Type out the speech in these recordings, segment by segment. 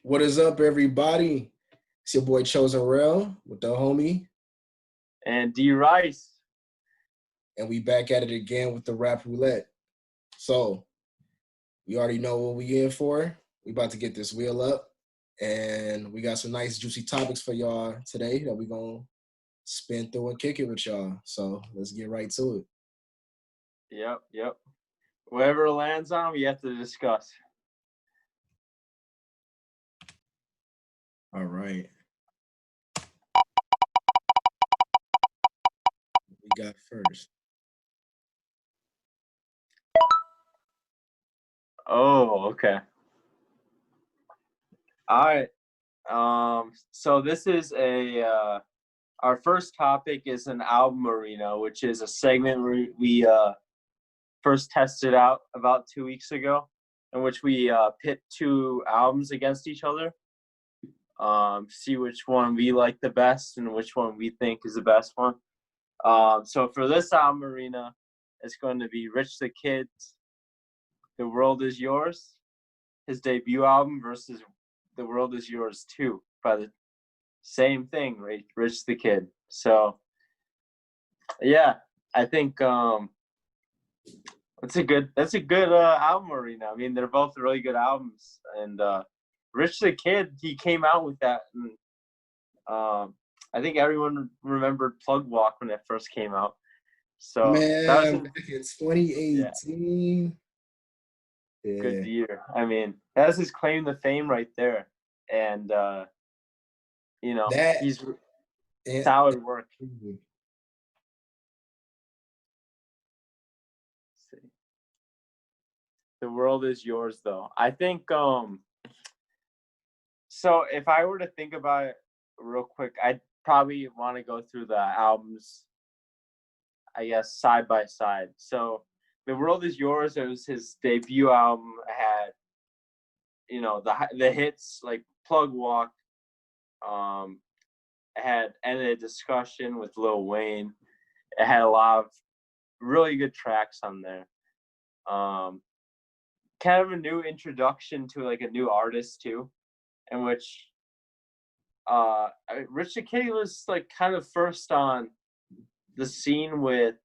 What is up, everybody? It's your boy Chosen Rail with the homie, And D Rice. and we back at it again with the Rap Roulette. So, we already know what we in for. We about to get this wheel up, and we got some nice juicy topics for y'all today that we gonna spin through and kick it with y'all. So, let's get right to it. Yep. Whatever it lands on, we have to discuss. All right. What we got first. Oh, okay. All right. So this is our first topic is an album arena, which is a segment we first tested out about 2 weeks ago, in which we pit two albums against each other. See which one we like the best and which one we think is the best one. So for this album arena, it's going to be Rich the Kid's The World Is Yours, his debut album, versus The World Is Yours 2 by the same thing, right? Rich the Kid. So yeah, I think that's a good album arena. I mean, they're both really good albums, and Rich the Kid, he came out with that, and I think everyone remembered Plug Walk when it first came out. So that was Man, back in 2018. good Yeah. year. I mean, that's his claim to fame right there. And That he's and solid work. Let's see. The World Is Yours, though. I think so if I were to think about it real quick, I'd probably want to go through the albums, I guess, side by side. So The World Is Yours, it was his debut album. It had, the hits like Plug Walk. It had Ended a Discussion with Lil Wayne. It had a lot of really good tracks on there. Kind of a new introduction to like a new artist too, in which Rich the Kid was like kind of first on the scene with,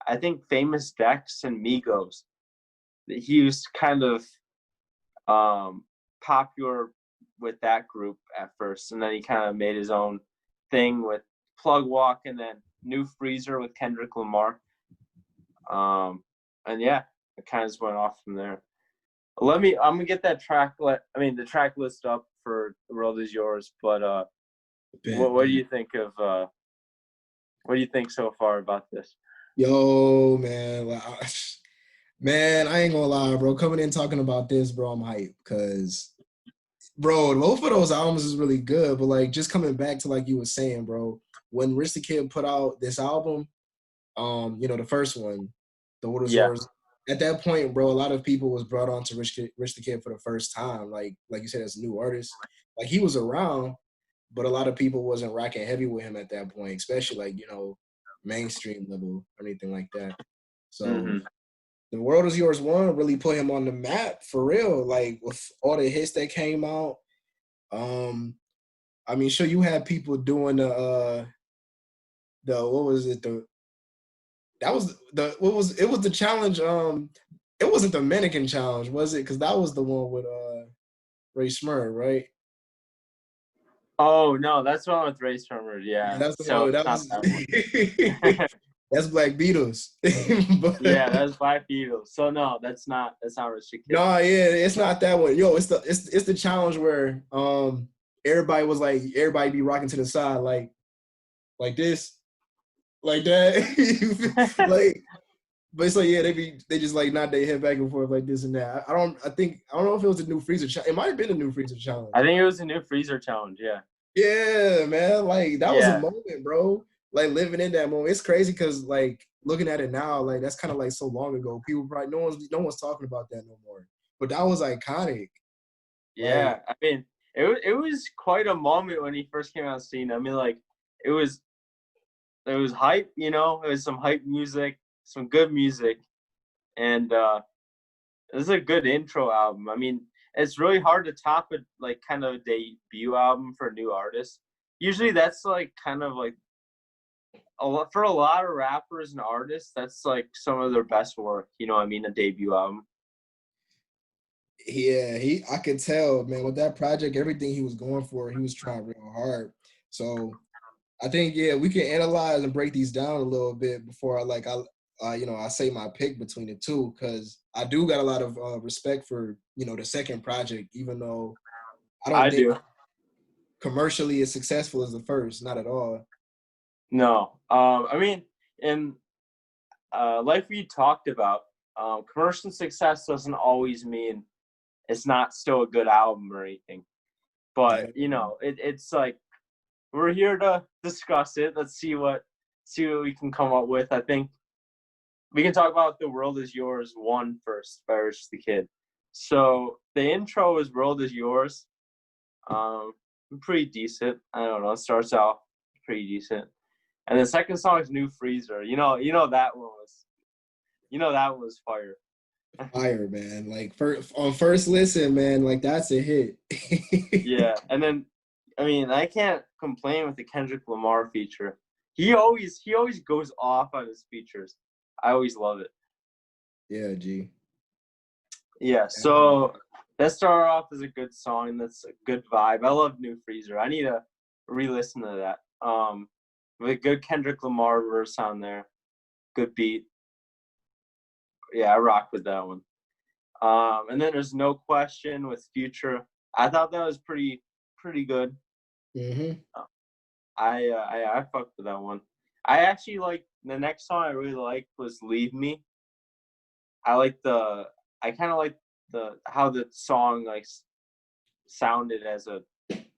I think, Famous Dex and Migos. He was kind of popular with that group at first, and then he kind of made his own thing with Plug Walk and then New Freezer with Kendrick Lamar. And yeah, it kind of just went off from there. I'm gonna get that the track list up for The World Is Yours. But what do you think of what do you think so far about this? Yo, man, man, I ain't gonna lie, bro. Coming in talking about this, bro, I'm hyped because, bro, both of those albums is really good. But like, just coming back to like you were saying, bro, when Rich the Kid put out this album, the first one, The What Is Yeah. Yours. At that point, bro, a lot of people was brought on to Rich the Kid for the first time. Like you said, as a new artist, like he was around, but a lot of people wasn't rocking heavy with him at that point, especially like mainstream level or anything like that. So The World Is Yours one really put him on the map for real. Like with all the hits that came out. I mean, sure you had people doing the what was it the that was the what was it was the challenge. It wasn't the mannequin challenge, was it? Because that was the one with Ray Smurr, right? Oh no, that's the one with Ray Sherman. Yeah, That's the so one. it's That not was that one. that's Black Beatles. But, Yeah, that's Black Beatles. So no, that's not Rich the Kid. no, yeah, it's not that one. Yo, it's the challenge where everybody was like everybody be rocking to the side like this, like that, like. But it's like yeah, they just like nod their head back and forth like this and that. I don't know if it was a new freezer challenge. It might have been a new freezer challenge. I think it was a New Freezer challenge. Yeah. Yeah, man. Like that was a Yeah. moment, bro. Like living in that moment. It's crazy because like looking at it now, like that's kind of like so long ago. People probably no one's talking about that no more. But that was iconic. Yeah. I mean, it was quite a moment when he first came on scene. I mean, like it was hype, it was some hype music, some good music, and this is a good intro album. I mean, it's really hard to top a like kind of debut album for a new artist. Usually that's like kind of like for a lot of rappers and artists, that's like some of their best work. You know what I mean? A debut album. Yeah, I could tell, man, with that project, everything he was going for, he was trying real hard. So I think, yeah, we can analyze and break these down a little bit before I say my pick between the two, because I do got a lot of respect for, the second project, even though I don't I think do. commercially as successful as the first, not at all. No, I mean, and like we talked about, commercial success doesn't always mean it's not still a good album or anything. But Yeah. it's like we're here to discuss it. Let's see what we can come up with. I think we can talk about "The World Is Yours" one first by Rich the Kid. So the intro is "World Is Yours." Pretty decent. I don't know. It starts out pretty decent, and the second song is "New Freezer." That one was fire. Fire, man. Like on first listen, man, like that's a hit. Yeah, and then I mean I can't complain with the Kendrick Lamar feature. He always goes off on his features. I always love it. Yeah, G. Yeah, so that started off as a good song. That's a good vibe. I love New Freezer. I need to re-listen to that. With a good Kendrick Lamar verse on there, good beat. Yeah, I rock with that one. And then there's No Question with Future. I thought that was pretty good. Mm-hmm. I fucked with that one. I actually like the next song I really liked was Leave Me. I kind of like the how the song like sounded as a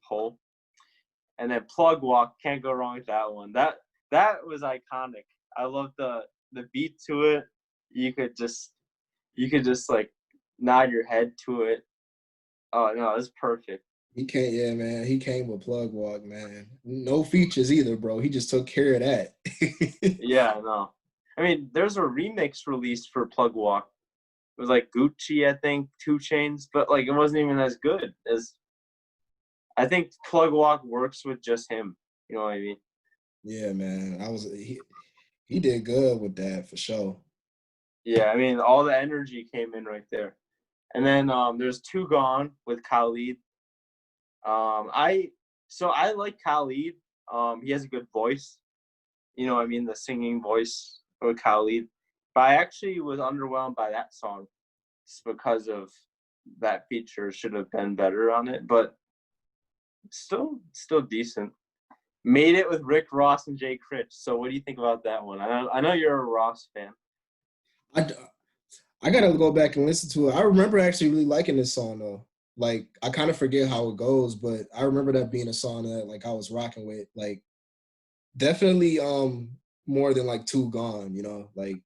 whole. And then Plug Walk, can't go wrong with that one. That was iconic. I love the beat to it. You could just like nod your head to it. Oh no, it's perfect. Yeah, man. He came with Plug Walk, man. No features either, bro. He just took care of that. Yeah, no. I mean, there's a remix released for Plug Walk. It was like Gucci, I think, 2 Chains, but like it wasn't even as good as I think Plug Walk works with just him. You know what I mean? Yeah, man. He did good with that for sure. Yeah, I mean all the energy came in right there. And then there's Two Gone with Khalid. I like Khalid. He has a good voice. You know what I mean? The singing voice of Khalid. But I actually was underwhelmed by that song. It's because of that feature should have been better on it, but still decent. Made It with Rick Ross and Jay Critch. So what do you think about that one? I know you're a Ross fan. I, I gotta go back and listen to it. I remember actually really liking this song though. Like I kind of forget how it goes, but I remember that being a song that like I was rocking with. Like definitely more than like Two Gone, Like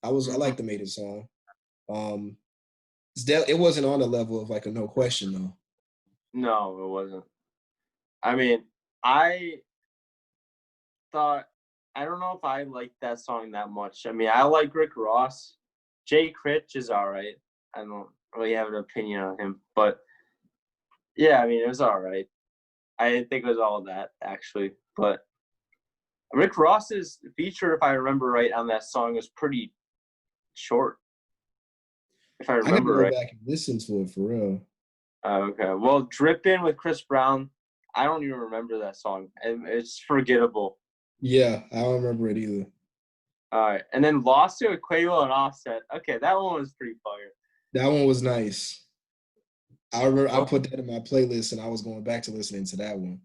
I Mm-hmm. like the Made It song. Um it wasn't on the level of like a No Question though. No, it wasn't. I mean, I thought I don't know if I liked that song that much. I mean, I like Rick Ross. Jay Critch is all right. I don't really have an opinion on him, but yeah, I mean, it was all right. I didn't think it was all that actually, but Rick Ross's feature, if I remember right, on that song was pretty short. If I I gotta remember go right. back and listen to it for real. Okay. Well, Drippin' with Chris Brown. I don't even remember that song. It's forgettable. Yeah, I don't remember it either. All right. And then Lost to Quavo and Offset. Okay, that one was pretty fire. That one was nice. I remember I Well, put that in my playlist and I was going back to listening to that one.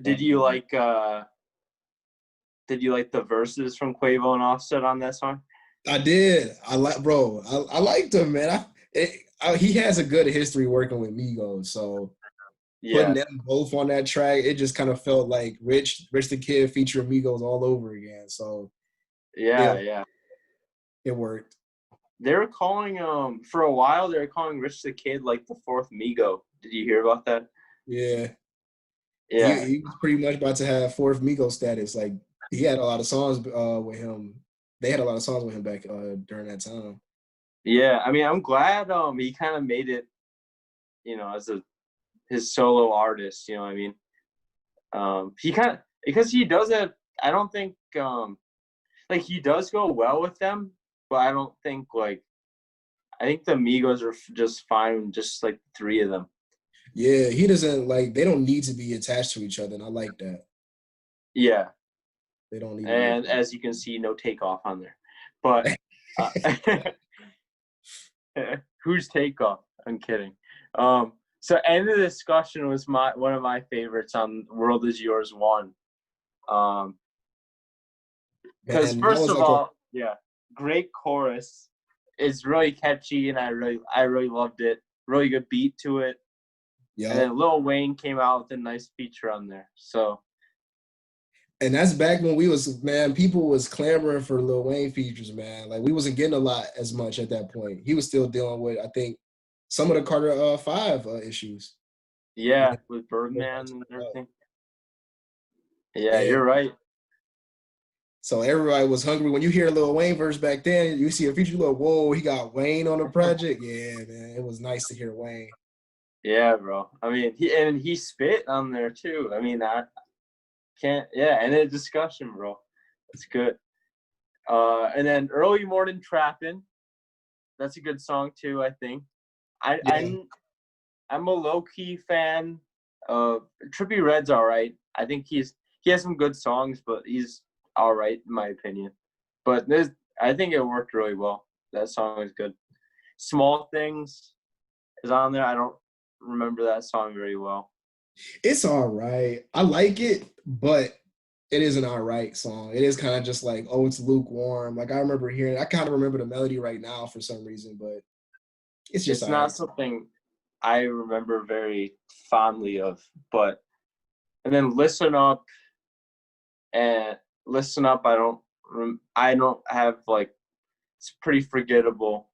did you like the verses from Quavo and Offset on that song? I did. I liked him, man. He has a good history working with Migos, so putting Yeah. them both on that track, it just kind of felt like Rich the Kid featuring Migos all over again. So Yeah, it yeah. it worked. They were calling for a while they were calling Rich the Kid like the fourth Migo. Did you hear about that? Yeah, Yeah. he was pretty much about to have fourth Migos status. Like he had a lot of songs with him. They had a lot of songs with him back during that time. Yeah, I mean, I'm glad he kind of made it, as his solo artist. You know what I mean? He kind of because he does it. I don't think like he does go well with them, but I don't think like I think the Migos are just fine, just like three of them. Yeah, he doesn't like. They don't need to be attached to each other, and I like that. Yeah, They don't need to be and attached. as you can see, no takeoff on there. But uh, who's takeoff? I'm kidding. So end of the discussion was one of my favorites on "World Is Yours" one. Because Man, that first was of like a all, yeah, great chorus. It's really catchy, and I really loved it. Really good beat to it. And yup. then Lil Wayne came out with a nice feature on there. So And that's back when we was man, people was clamoring for Lil Wayne features, man. Like we wasn't getting a lot as much at that point. He was still dealing with, I think, some of the Carter 5 issues. yeah, And with then got Birdman and turned up. everything. Yeah, Yeah. you're right. So everybody was hungry. When you hear Lil Wayne verse back then, you see a feature, you go, whoa, he got Wayne on the project. Yeah, man. It was nice to hear Wayne. Yeah, bro. I mean, he spit on there too. I mean, I can't. Yeah, and a discussion, bro. It's good. And then Early Morning Trappin'. That's a good song too. I think. I Yeah. I'm a low key fan of Trippie Redd's. All right. I think he has some good songs, but he's all right in my opinion. But I think it worked really well. That song is good. Small Things is on there. I don't remember that song very well. It's all right. I like it, but it is an all right song. It is kind of just like, oh, it's lukewarm. Like I remember hearing, I kind of remember the melody right now for some reason, but it's just It's all right. not something I remember very fondly of, but and then and Listen Up. I don't have like it's pretty forgettable.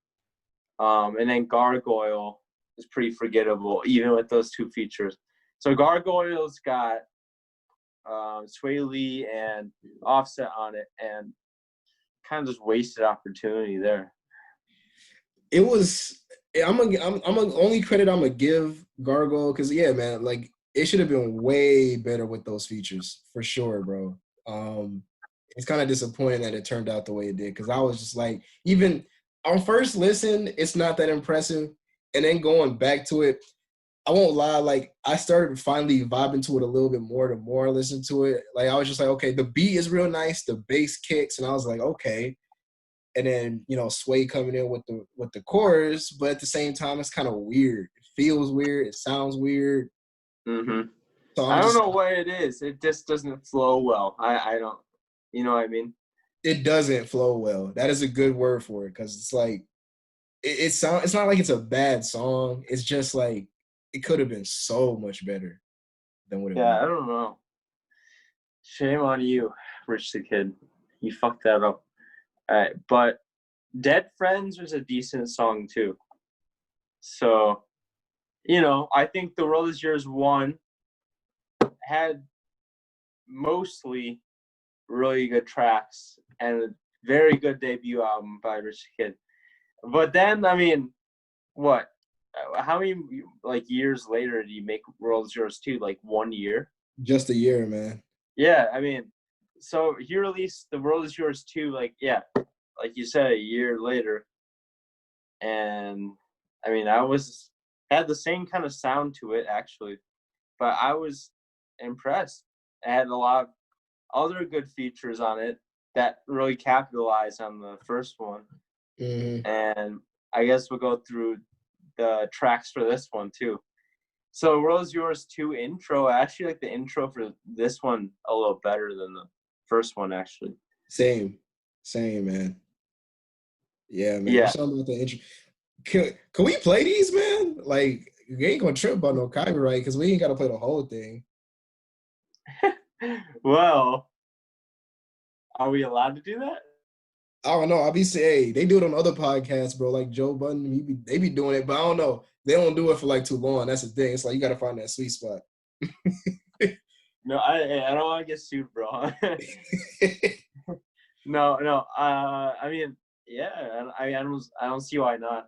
And then Gargoyle is pretty forgettable, even with those two features. So Gargoyle's got Sway Lee and Offset on it, and kind of just wasted opportunity there. It was. I'm gonna only credit I'm gonna give Gargoyle because yeah, man, like it should have been way better with those features for sure, bro. Um, it's kind of disappointing that it turned out the way it did because I was just like, even on first listen, it's not that impressive, and then going back to it, I won't lie, like I started finally vibing to it a little bit more the more I listened to it. Like I was just like, okay, the beat is real nice, the bass kicks, and I was like, okay. And then, Sway coming in with the chorus, but at the same time, it's kind of weird. It feels weird, it sounds weird. Mm-hmm. So I'm I don't just know what it is. It just doesn't flow well. I don't. You know what I mean? it doesn't flow well. That is a good word for it, because it's like it's not like it's a bad song. It's just like it could have been so much better than what it Yeah, was. I don't know. Shame on you, Rich the Kid. You fucked that up. All right, but Dead Friends was a decent song too. So, I think The World Is Yours 1 had mostly really good tracks and a very good debut album by Rich the Kid. But then, I mean, what? How many like years later did you make World Is Yours 2? Like 1 year? Just a year, man. Yeah, I mean, so he released The World Is Yours 2, like, yeah, like you said, a year later. And I mean, had the same kind of sound to it actually, but I was impressed. It had a lot of other good features on it that really capitalized on the first one. Mm-hmm. And I guess we'll go through the tracks for this one too. So World Is Yours 2 intro, I actually like the intro for this one a little better than the first one actually. Same, man. Yeah, man. Yeah. There's something about the intro. Can we play these, man? Like, you ain't gonna trip about no copyright because we ain't gotta play the whole thing. Well, are we allowed to do that? I don't know. I'll be saying, hey, they do it on other podcasts, bro. Like Joe Budden, they be doing it, but I don't know. They don't do it for like too long. That's the thing. It's like you gotta find that sweet spot. No, I don't want to get sued, bro. No. I mean, Yeah, I don't see why not.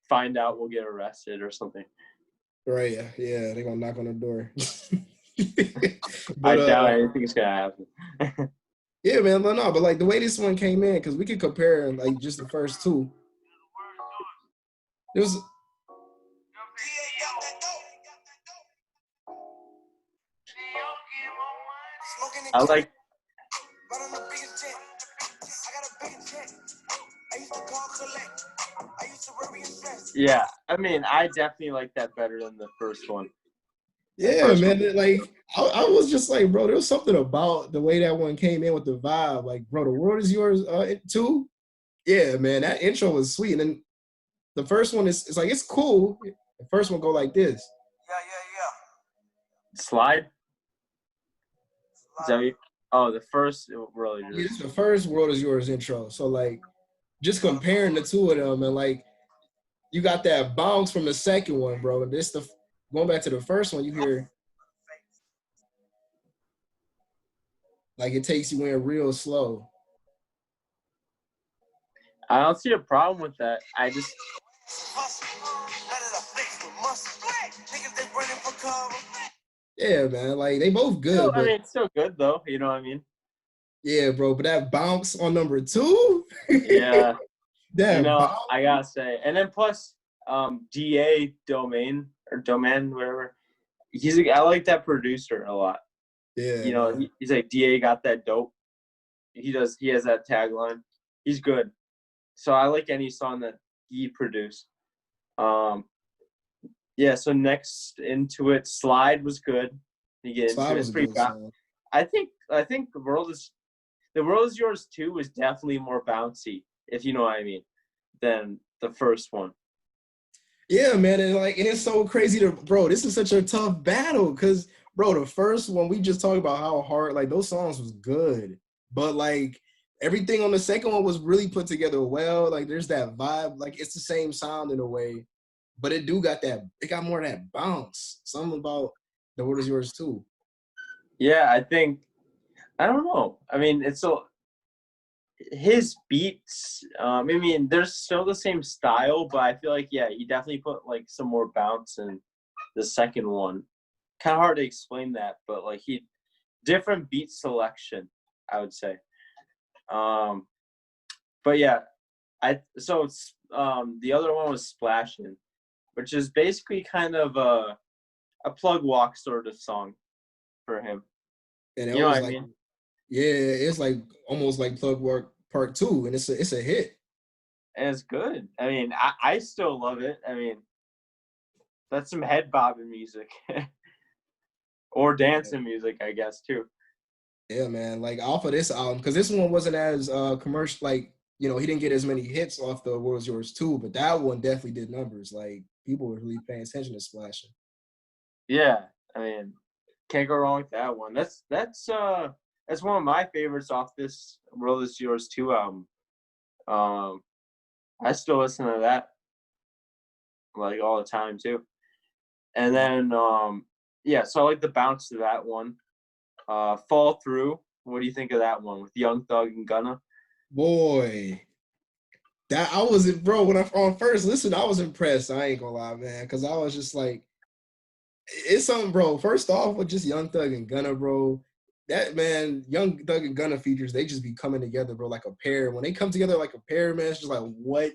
Find out, we'll get arrested or something. Right? Yeah, they're gonna knock on the door. I But doubt anything's gonna happen. yeah, man, but like the way this one came in, because we could compare like just the first two. It was I like. Yeah, I mean, I definitely like that better than the first one. yeah, man. Like I was just like, bro, there was something about the way that one came in with the vibe. Like, bro, the world is yours too. Yeah, man, that intro was sweet. And then the first one is like it's cool. The first one go like this. Slide. Is that what you, oh, the first really Yeah, this just. is the first world is yours intro. So like just comparing the two of them and like you got that bounce from the second one, bro. And this the going back to the first one, you hear like it takes you in real slow. I don't see a problem with that. I just. Yeah, man. Like they both Still, good, I but mean, it's still good though. You know what I mean? yeah, bro. But that bounce on number two, Yeah. You that know, bounce. I gotta say, and then plus, DA Domain, whatever. I like that producer a lot. Yeah, You know, man. he's like DA got that dope. He has that tagline. He's good. So I like any song that he produced. Um, yeah. So next into it, Slide was good. You get into Slide it. was It's a pretty good fast. song. I think the world is yours too was definitely more bouncy, if you know what I mean, than the first one. Yeah, man, and like, and it's so crazy to, bro. This is such a tough battle because, bro, the first one we just talked about how hard, like those songs was good, but like everything on the second one was really put together well. Like there's that vibe, like it's the same sound in a way, but it do got that, it got more of that bounce. Something about the word is yours too. Yeah, I don't know. I mean, it's so his beats. I mean, they're still the same style, but I feel like yeah, he definitely put like some more bounce in the second one. Kind of hard to explain that, but like he different beat selection, I would say. Um, but yeah, it's the other one was Splashing, which is basically kind of a plug walk sort of song for him. And it You know was what I like, mean? yeah, it's like almost like Plug Work Part Two, and it's a hit. And it's good. I mean, I still love it. I mean, that's some head bobbing music or dancing music, I guess, too. Yeah, man. Like off of this album, because this one wasn't as commercial. Like he didn't get as many hits off the "World's Yours" too, but that one definitely did numbers. Like people were really paying attention to Splashing. Yeah, I mean, can't go wrong with that one. That's one of my favorites off this "World Is Yours" too album. Um, I still listen to that like all the time too. And then yeah, so I like the bounce to that one. Fall Through. What do you think of that one with Young Thug and Gunna? Boy, that I was bro when I on first listen, I was impressed. I ain't gonna lie, man, because I was just like, it's something, bro. First off, with just Young Thug and Gunna, bro. That man, Young Thug and Gunna features, they just be coming together, bro, like a pair. When they come together like a pair, man, it's just like what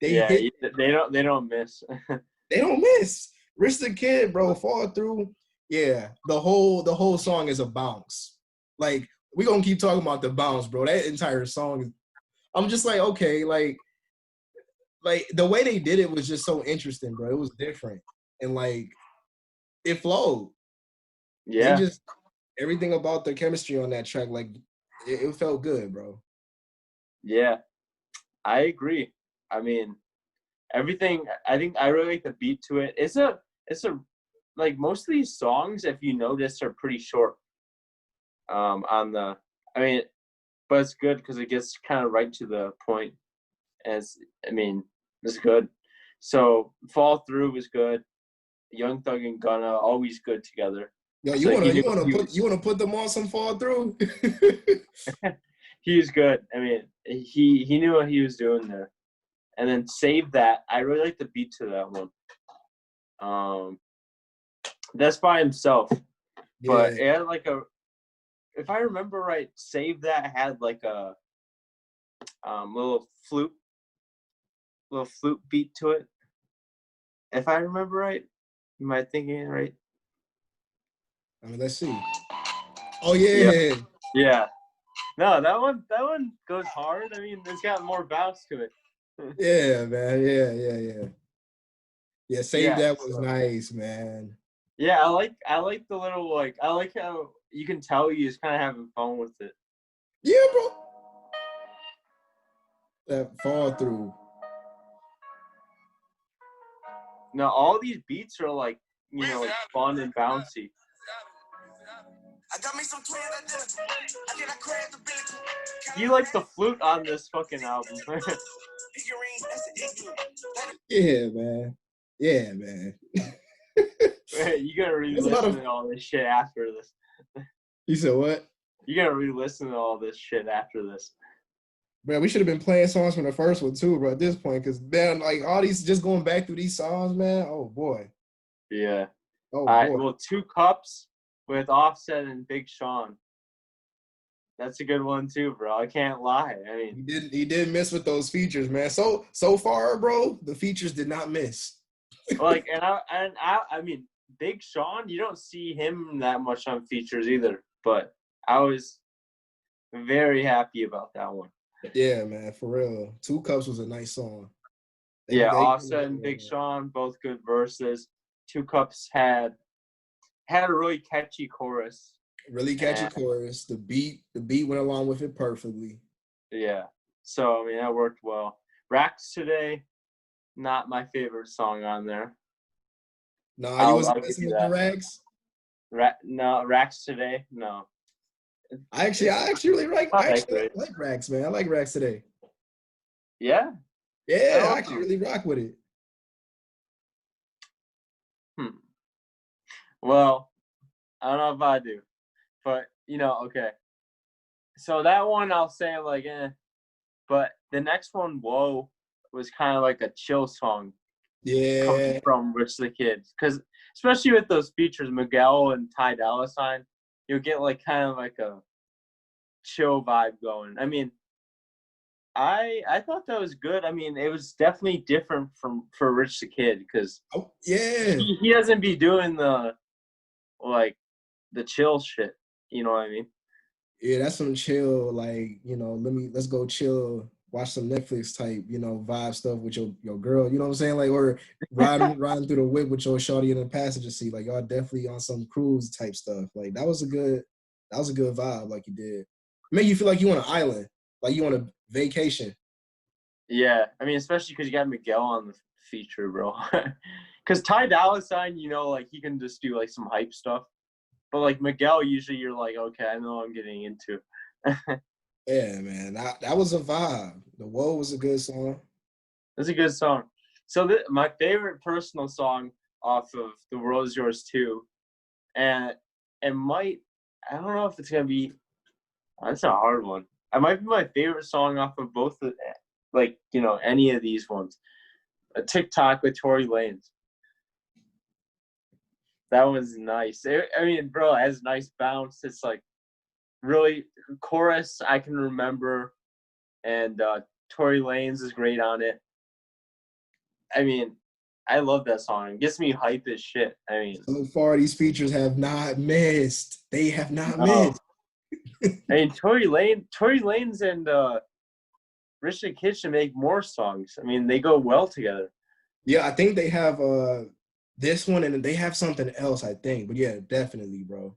they Yeah, hit. they don't miss. They don't miss. Rich the Kid, bro, Fall Through. Yeah, the whole song is a bounce. Like we gonna keep talking about the bounce, bro. That entire song is. I'm just like, okay, like the way they did it was just so interesting, bro. It was different and like it flowed. They Yeah, just everything about the chemistry on that track, like it felt good, bro. yeah, I agree. I mean, everything. I think I really like the beat to it. It's a like most of these songs, if you notice, are pretty short. On the, I mean, but it's good because it gets kind of right to the point. As I mean, it's good. So Fall Through was good. Young Thug and Gunna always good together. Yo, So he knew you wanna he put was. them on some Fall Through? he was good. I mean, he knew what he was doing there. And then Save That. I really like the beat to that one. That's by himself. But Yeah. it had like a, if I remember right, Save That had like a little flute beat to it. If I remember right. Am I thinking it right? I mean, let's see. Oh Yeah. yeah. Yeah. No, that one goes hard. I mean, it's got more bounce to it. Yeah, man. Yeah. Yeah, Save Yeah. That was So, nice, man. yeah, I like the little like I like how you can tell he's kind of having fun with it. Yeah, bro. That fall through. Now all these beats are like like fun and bouncy. He likes the flute on this fucking album. Yeah, man. Yeah, man. You gotta There's a lot re-listen of. to all this shit after this. You said what? You gotta re-listen to all this shit after this. Bro, we should have been playing songs from the first one too, bro. At this point, because then like all these just going back through these songs, man. Oh boy. Yeah. Oh All right. boy. Well, Two Cups with Offset and Big Sean. That's a good one too, bro. I can't lie. I mean, He did miss with those features, man. So far, bro, the features did not miss. like, I mean, Big Sean. You don't see him that much on features either. But I was very happy about that one. Yeah, man, for real. Two Cups was a nice song. Yeah, Offset and Big Sean, both good verses. Two Cups had a really catchy chorus. really catchy chorus. The beat went along with it perfectly. Yeah. So I mean that worked well. Racks Today, not my favorite song on there. Nah, you I'll wasn't give messing you with the that. rags. No, Racks Today, no. I actually really like. Not I that actually great. like rags, man. I like rags today. Yeah. I Yeah, I don't actually know. really rock with it. Hmm. Well, I don't know if I do, but okay. So that one I'll say like, but the next one, Whoa, was kind of like a chill song coming Yeah, from Rich the Kid, because especially with those features, Miguel and Ty Dolla Sign, you'll get like kind of like a chill vibe going. I mean, I thought that was good. I mean, it was definitely different for Rich the Kid because oh, yeah, he doesn't be doing the like the chill shit. You know what I mean? yeah. That's some chill, like let's go chill, watch some Netflix type, vibe stuff with your girl. You know what I'm saying? Like, or riding through the whip with your shorty in the passenger seat. Like, y'all definitely on some cruise type stuff. Like, that was a good vibe. Like you did, make you feel like you on an island, like you on a vacation. Yeah, I mean, especially because you got Miguel on the feature, bro. Because Ty Dolla Sign, like he can just do like some hype stuff, but like Miguel, usually you're like, okay, I know what I'm getting into. Yeah, man, that was a vibe. The Whoa was a good song. It's a good song. So my favorite personal song off of The World Is Yours Too, and it might, I don't know if it's gonna be. That's a hard one. It might be my favorite song off of both of, like any of these ones. A TikTok with Tory Lanez. That was nice. I mean, bro, it has nice bounce. It's like really chorus I can remember, and Tory Lanez is great on it. I mean, I love that song. It gets me hype as shit. I mean, So far, these features have not missed. They have not no. missed. I mean, Tory Lanez and Rich the Kid should make more songs. I mean, they go well together. Yeah, I think they have this one and they have something else, I think. But yeah, definitely, bro.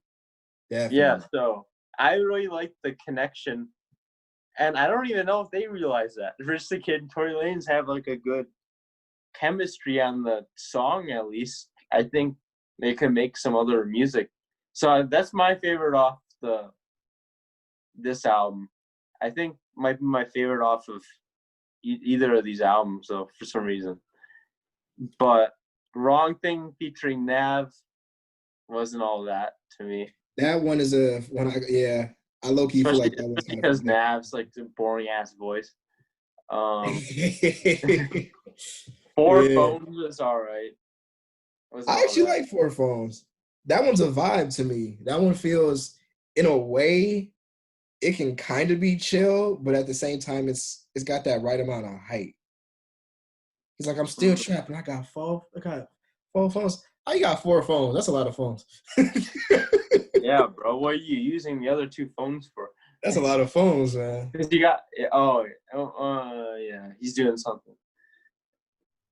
Yeah, Definitely. so I really like the connection. And I don't even know if they realize that. Rich the Kid and Tory Lanez have like a good chemistry on the song, at least. I think they could make some other music. So that's my favorite off this album. I think might be my favorite off of either of these albums, though, for some reason. But Wrong Thing featuring Nav wasn't all that to me. That one is a one. Yeah, I low key feel especially like that one's kind of because forgettable. Nav's like the boring ass voice. Four Yeah. Phones was all right. Was I all actually right. like Four Phones. That one's a vibe to me. That one feels, in a way, it can kind of be chill, but at the same time, it's got that right amount of hype. He's like, I'm still Mm. trapped, and I got four phones. How you got four phones? That's a lot of phones. Yeah, bro. What are you using the other two phones for? That's a lot of phones, man. Because you got yeah, he's doing something.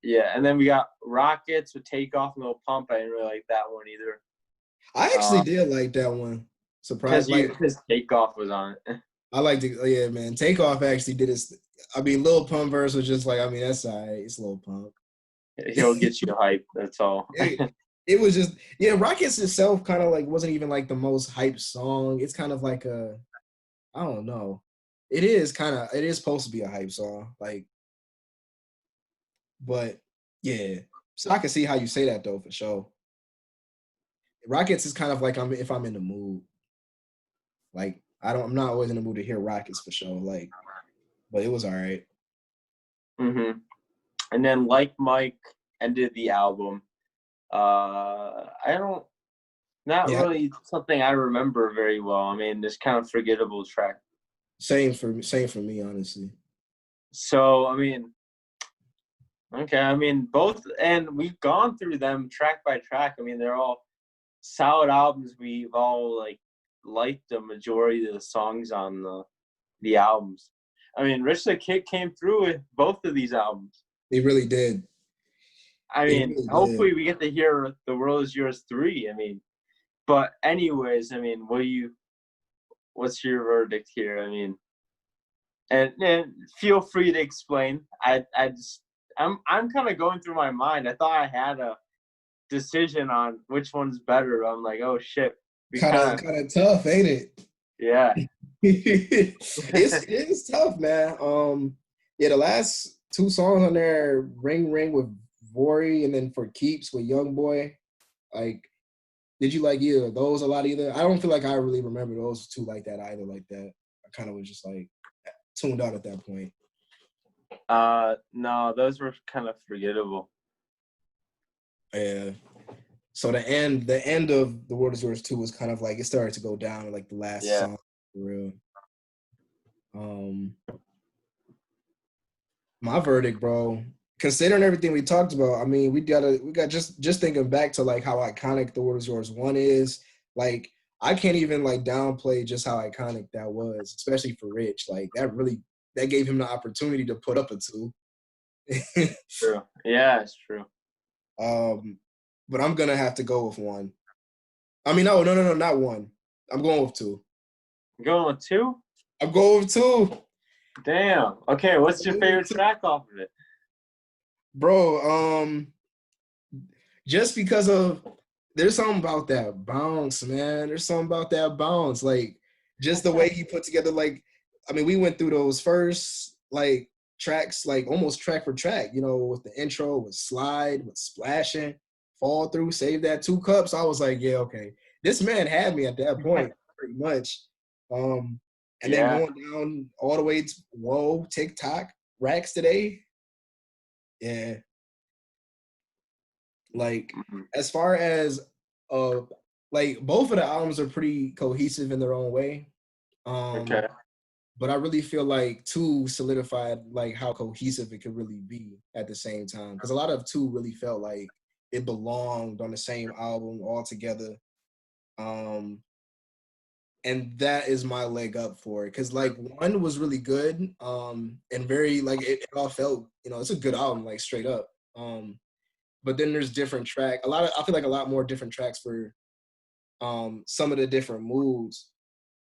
Yeah, and then we got Rockets with Takeoff and Lil Pump. I didn't really like that one either. I actually did like that one. Surprise! Like Because Takeoff was on it. I like to, yeah, man. Takeoff actually did his. I mean, Lil Pump verse was just like, I mean, that's all right. It's Lil Pump. He'll get you hype. That's all. it, it was just, yeah. Rockets itself kind of like wasn't even like the most hype song. It's kind of like a, I don't know. It is supposed to be a hype song, like, but yeah. So I can see how you say that though for sure. Rockets is kind of like if I'm in the mood. Like I'm not always in the mood to hear Rockets for sure. Like, but it was all right. hmm And then Like Mike ended the album. I don't, not Yeah, really something I remember very well. I mean, this kind of forgettable track. same for me, honestly. So, I mean, okay, I mean, both, and we've gone through them track by track. I mean, they're all solid albums. We've all like liked the majority of the songs on the albums. I mean, Rich the Kid came through with both of these albums. They really did. I They mean, really did. hopefully we get to hear The World Is Yours 3. I mean, but anyways, I mean, what's your verdict here? I mean, and feel free to explain. I'm kind of going through my mind. I thought I had a decision on which one's better. I'm like, oh shit, we Kind of tough, ain't it? yeah. It is tough, man. Yeah, the last two songs on there, Ring Ring with Vori and then For Keeps with Young Boy. Like, did you like either of those a lot either? I don't feel like I really remember those two like that either, like that. I kind of was just like tuned out at that point. No, those were kind of forgettable. Yeah. So the end of The World Is Yours 2 was kind of like it started to go down like the last Yeah. song for real. Um my verdict, bro. Considering everything we talked about, I mean, we got just thinking back to like how iconic The World Is Yours 1 is. Like, I can't even like downplay just how iconic that was, especially for Rich. Like that gave him the opportunity to put up a two. True. Yeah, it's true. But I'm gonna have to go with one. I mean, no, not one. I'm going with two. Going with two? I'm going with two. Damn. Okay, what's your favorite track off of it? Bro, just because of there's something about that bounce, man. There's something about that bounce. Like just the way he put together, like, I mean, we went through those first like tracks, like almost track for track, with the intro, with slide, with splashing, fall through, save that 2 cups. I was like, yeah, okay. This man had me at that point, pretty much. And then Yeah. going down all the way to whoa, TikTok, racks today. Yeah. Like Mhm. as far as uh like both of the albums are pretty cohesive in their own way. Okay. But I really feel like two solidified like how cohesive it could really be at the same time. Because a lot of two really felt like it belonged on the same album all together. Um and that is my leg up for it. Cause like one was really good. And very like it all felt, it's a good album, like straight up. But then there's different track. I feel like a lot more different tracks for some of the different moods.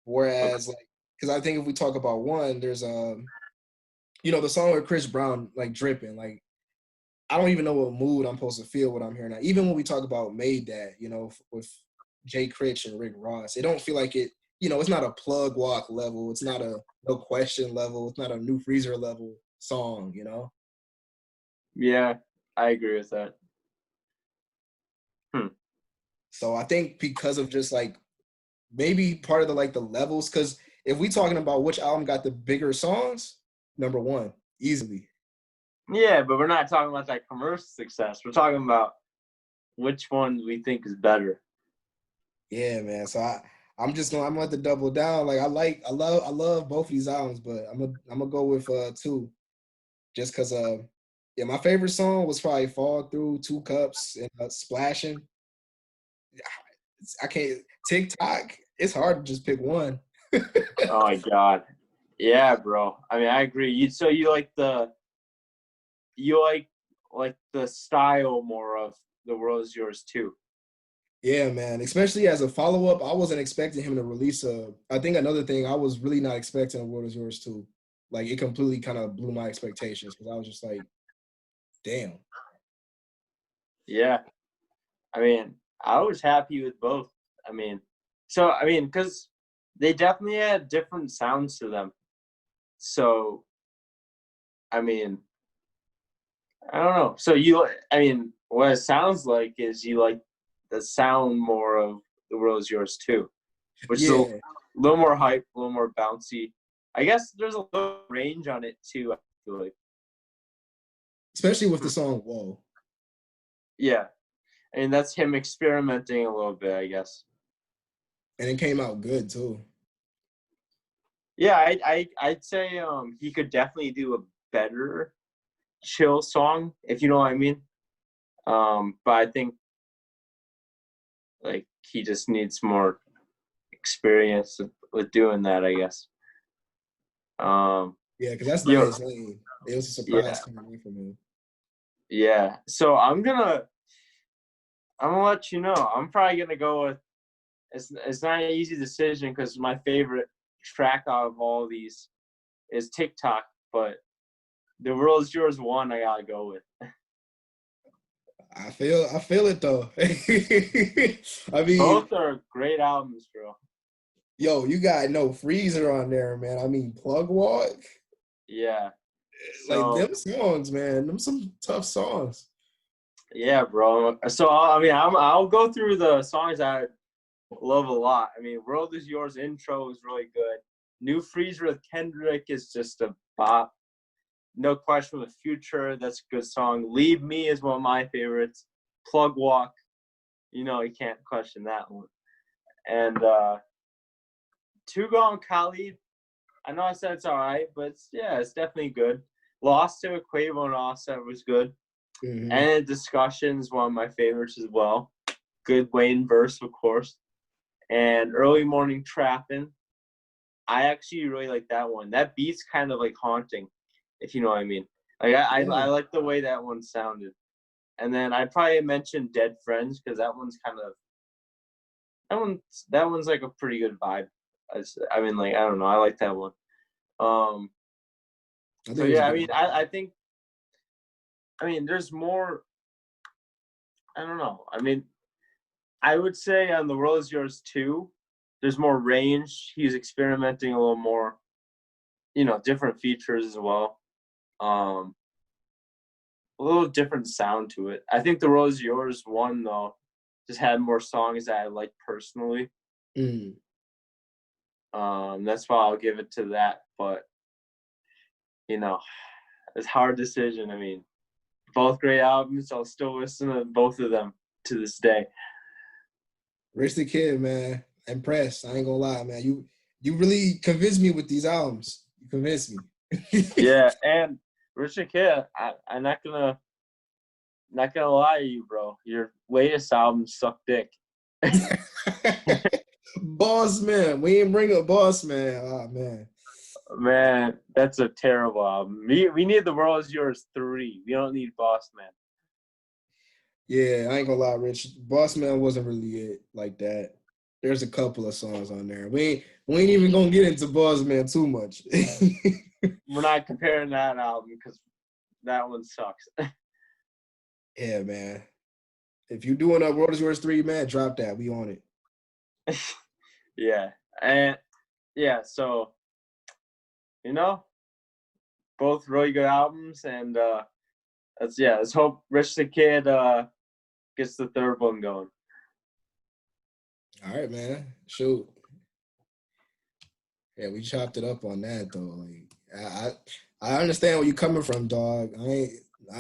Okay. Whereas like, because I think if we talk about one, there's the song with Chris Brown, like dripping. Like I don't even know what mood I'm supposed to feel when I'm hearing that. Even when we talk about Made That, with Jay Critch and Rick Ross, it don't feel like it. It's not a plug walk level. It's not a no question level. It's not a New Freezer level song. Yeah, I agree with that. So I think because of just like maybe part of the like the levels, because if we talking about which album got the bigger songs, number one, easily. Yeah, but we're not talking about that commercial success. We're talking about which one we think is better. Yeah, man. So I'm gonna have to double down. Like I love both of these albums, but I'm gonna go with two, just cause yeah, my favorite song was probably "Fall Through," "Two Cups," and "Splashing." I can't TikTok. It's hard to just pick one. Oh my god. Yeah, bro. I mean, I agree. You like the style more of The World Is Yours too. Yeah, man. Especially as a follow up, I wasn't expecting him to release a. I think another thing I was really not expecting "The World Is Yours" too. Like it completely kind of blew my expectations because I was just like, damn. Yeah. I mean, I was happy with both. I mean, because they definitely had different sounds to them. So, I mean, I don't know. What it sounds like is you like the sound more of The World Is Yours too, which is a Yeah, little more hype, a little more bouncy. I guess there's a little range on it too. I feel like. especially with the song "Whoa." Yeah, and that's him experimenting a little bit, I guess. And it came out good too. Yeah, I'd say he could definitely do a better chill song, if you know what I mean. But I think like he just needs more experience with doing that, I guess. Um, Yeah, because that's not yo, his lane. It was a surprise yeah, coming away from him. yeah. So I'm gonna let you know. I'm probably gonna go with it's not an easy decision because my favorite track out of all of these is TikTok, but The World Is Yours one I gotta go with. I feel it though. I mean, Both are great albums, bro. yo, you got no freezer on there, man. I mean, plug walk, Yeah. like So them songs, man. Them some tough songs. yeah, bro. So I'll go through the songs I love a lot. I mean, World Is Yours intro is really good. New Freezer with Kendrick is just a bop. No Question with Future, that's a good song. Leave Me is one of my favorites. Plug Walk, you can't question that one. And Two Gone Khalid, I know I said it's all right, but it's definitely good. Lost to a Quavo and Offset was good. Mm-hmm. And Discussion is one of my favorites as well. Good Wayne verse, of course. And Early Morning Trappin'. I actually really like that one. That beat's kind of like haunting, if you know what I mean. Like I Yeah. like the way that one sounded. And then I'd probably mention Dead Friends because that one's like a pretty good vibe. Like I don't know, I like that one. Um, I think so it was a yeah, good. there's more. I don't know. I would say on The World Is Yours too. There's more range. He's experimenting a little more. Different features as well. Um, a little different sound to it. I think The World Is Yours one though just had more songs that I like personally. Mm. That's why I'll give it to that. But you know, it's a hard decision. I mean, both great albums. I'll still listen to both of them to this day. Rich the Kid, man. Impressed. I ain't gonna lie, man. You really convinced me with these albums. You convinced me. Yeah, and Richard Kid, I'm not gonna lie to you, bro. Your latest album sucked dick. Boss man. We ain't bring up Boss man. Oh man. Man, that's a terrible album. We need The World Is Yours 3. We don't need Boss Man. Yeah, I ain't gonna lie, Rich. Boss Man wasn't really it like that. There's a couple of songs on there. We ain't even gonna get into Boss Man too much. We're not comparing that album because that one sucks. Yeah, man. If you doing a World is Yours 3, man, drop that. We on it. Yeah. And yeah, so you know, both really good albums and let's hope Rich the Kid gets the third one going. All right, man. Shoot. Yeah, we chopped it up on that though. Like I understand where you coming from, dog. I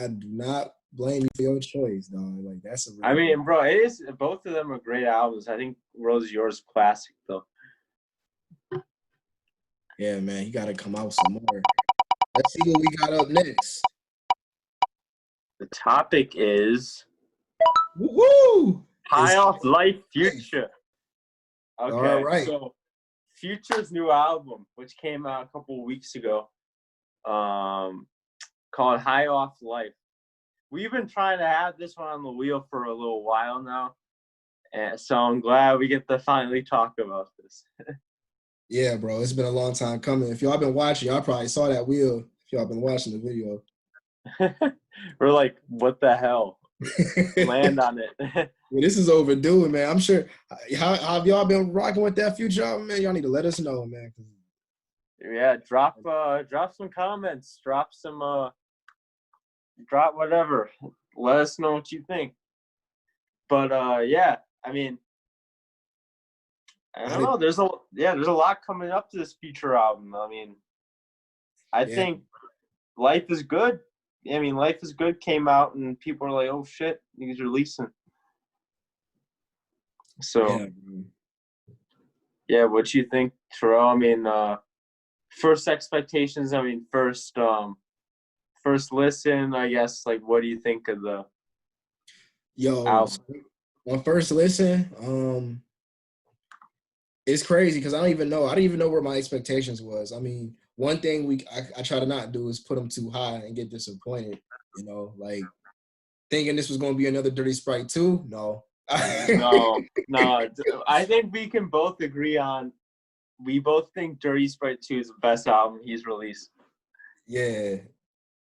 do not blame you for your choice, dog. Like that's a I really good. mean, bro, it is both of them are great albums. I think Rose Yours classic though. Yeah, man, you gotta come out some more. Let's see what we got up next. The topic is Woo! High It's Off Life life. Future. All Okay, right. so Future's new album, which came out a couple of weeks ago, called High Off Life. We've been trying to have this one on the wheel for a little while now, and so I'm glad we get to finally talk about this. Yeah, bro. It's been a long time coming. If y'all been watching, y'all probably saw that wheel. If y'all been watching the video. We're like, what the hell? Land on it. Well, this is overdue, man. I'm sure. How have y'all been rocking with that Future album, man? Y'all need to let us know, man. Yeah, drop some comments, drop whatever. Let us know what you think. But yeah, I mean, I don't know. There's a lot coming up to this Future album. I mean, I think Life is Good. I mean, Life is Good came out and people are like, oh shit, he's releasing. So yeah, what you think, Terrell? I mean, first expectations. I mean, first listen. I guess like, what do you think of the album? On first listen, it's crazy because I didn't even know where my expectations was. I mean, one thing I try to not do is put them too high and get disappointed. You know, like thinking this was going to be another Dirty Sprite 2. No. No. I think we can both agree on. We both think Dirty Sprite 2 is the best album he's released. Yeah,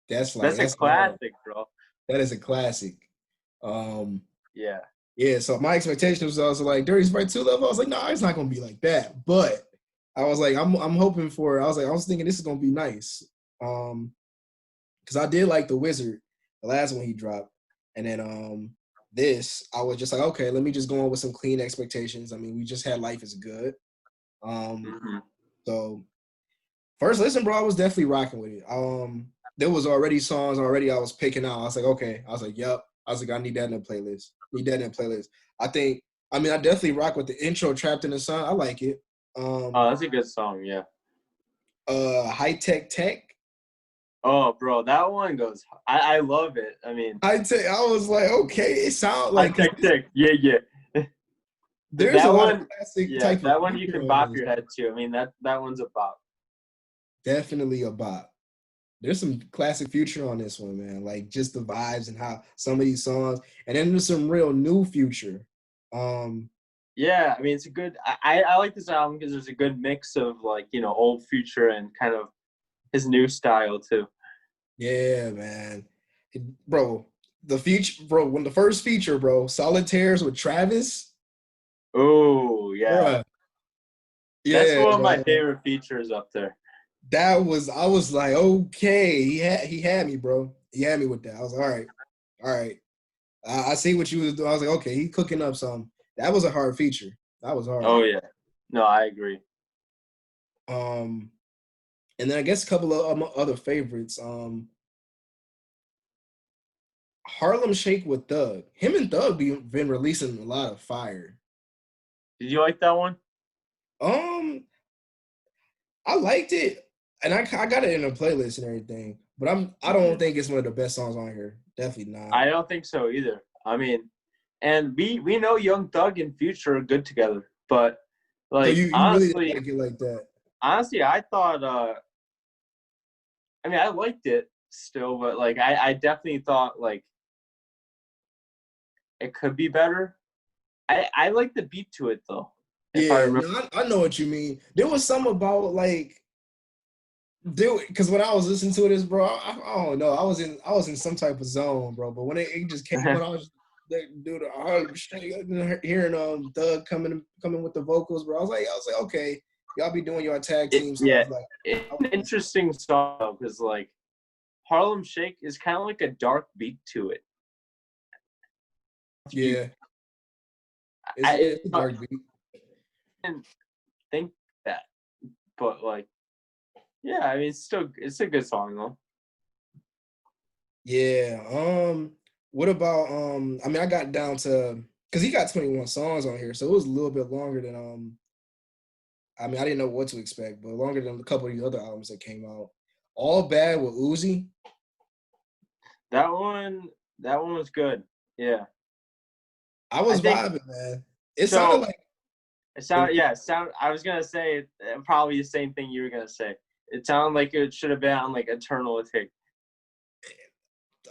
that's a classic, bro. That is a classic. Yeah. Yeah, so my expectations was also like Dirty Sprite 2 level. I was like, no, it's not gonna be like that. But I was like, I'm hoping for. I was thinking this is gonna be nice. Because I did like The Wizard, the last one he dropped, and then this I was just like, okay, let me just go on with some clean expectations. I mean, we just had Life is Good. So first listen, bro, I was definitely rocking with it. There was already songs already I was picking out. I was like, okay. I was like, yep. I was like, I need that in the playlist. I definitely rock with the intro, Trapped in the Sun. I like it. That's a good song, yeah. High Tech Tech. Oh, bro, that one goes. I love it. I mean, I was like, okay, it sounds like High Tech Tech. Yeah. There's that a lot one, of classic yeah, type of that one you can bop your head to. I mean, that one's a bop. Definitely a bop. There's some classic Future on this one, man. Like just the vibes and how some of these songs, and then there's some real new Future. Yeah, I mean, it's a good. I like this album because there's a good mix of like old Future and kind of his new style too. Yeah, man, bro. The feature, bro. When the first feature, bro, Solitaires with Travis. Oh yeah, Bruh. that's Yeah, one of my man. favorite features up there. I was like, okay, he had me, bro. He had me with that. I was like, all right. I see what you was doing. I was like, okay, he cooking up some. That was a hard feature. That was hard. Oh yeah, no, I agree. And then I guess a couple of other favorites. Harlem Shake with Thug. Him and Thug been releasing a lot of fire. Did you like that one? I liked it, and I got it in a playlist and everything. But I don't think it's one of the best songs on here. Definitely not. I don't think so either. I mean, and we know Young Thug and Future are good together, but like so you honestly, really like it like that? honestly, I thought. I mean, I liked it still, but like I definitely thought like it could be better. I like the beat to it though. If I Yeah, remember. no, I know what you mean. There was some about like, because when I was listening to this, bro, I don't know. I was in some type of zone, bro. But when it just came when I was dude, hearing Thug coming with the vocals, bro. I was like, okay, y'all be doing your tag team Yeah, songs. Like, it's an interesting song because like Harlem Shake is kind of like a dark beat to it. Yeah, it's a dark beat. And think that but like, yeah, I mean, it's a good song though. Yeah. What about I mean I got down to because he got 21 songs on here, so it was a little bit longer than I mean I didn't know what to expect, but longer than a couple of these other albums that came out. All Bad with Uzi. That one, that one was good. Yeah, I I was think vibing, man. It sounded so. like It sound yeah, sound. I was gonna say probably the same thing you were gonna say. It sounded like it should have been on like Eternal Atake.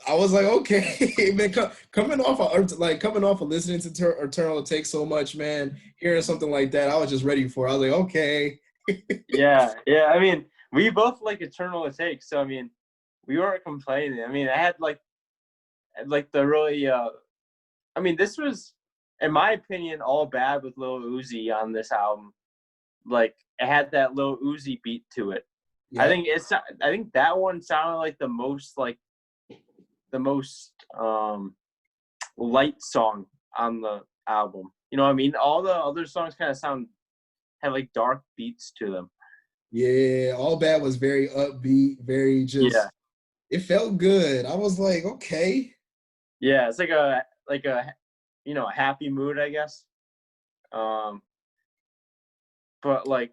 I was like, okay, man, coming off of listening to Eternal Take so much, man. Hearing something like that, I was just ready for it. I was like, okay. Yeah, yeah. I mean, we both like Eternal Atake, so I mean, we weren't complaining. I mean, I had like the really. I mean, this was, in my opinion, all bad with Lil Uzi on this album. Like, it had that Lil Uzi beat to it. Yep. I think that one sounded like the most light song on the album. You know what I mean? All the other songs kind of have like dark beats to them. Yeah, All Bad was very upbeat, very Yeah, just. It felt good. I was like, okay. yeah. It's like a a happy mood, I guess. Um, but like,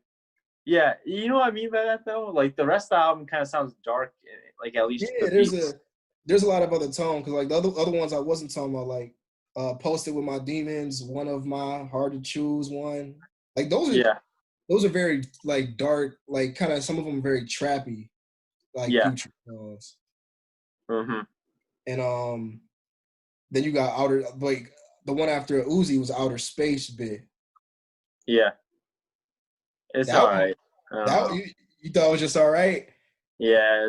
yeah, you know what I mean by that though. Like the rest of the album kind of sounds dark, like at least Yeah, the beats. there's a lot of other tone because like the other ones I wasn't talking about like Posted with My Demons, One of My Hard to Choose one. Like Yeah, those are very like dark, like kind of some of them very trappy, like yeah. Future songs. Mm-hmm. And then you got Outer like the one after Uzi was Outer Space bit. Yeah, it's That all one right. I don't that know. you thought it was just all right. Yeah,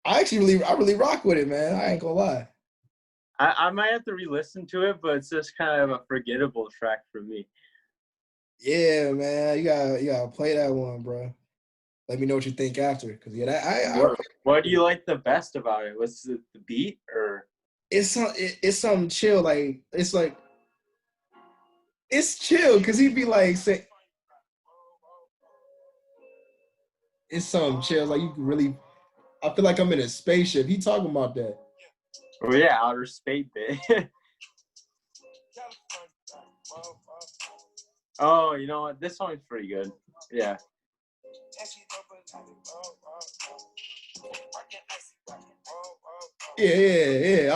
I really rock with it, man. I ain't gonna lie. I might have to re-listen to it, but it's just kind of a forgettable track for me. Yeah, man. You gotta play that one, bro. Let me know what you think after. Cause yeah, What do you like the best about it? Was it the beat or? it's something chill. Like it's chill because he'd be like say it's something chill. Like you can really I feel like I'm in a spaceship. He talking about that. Oh yeah, outer space bit. Oh, you know what? This song's pretty good. Yeah. Yeah.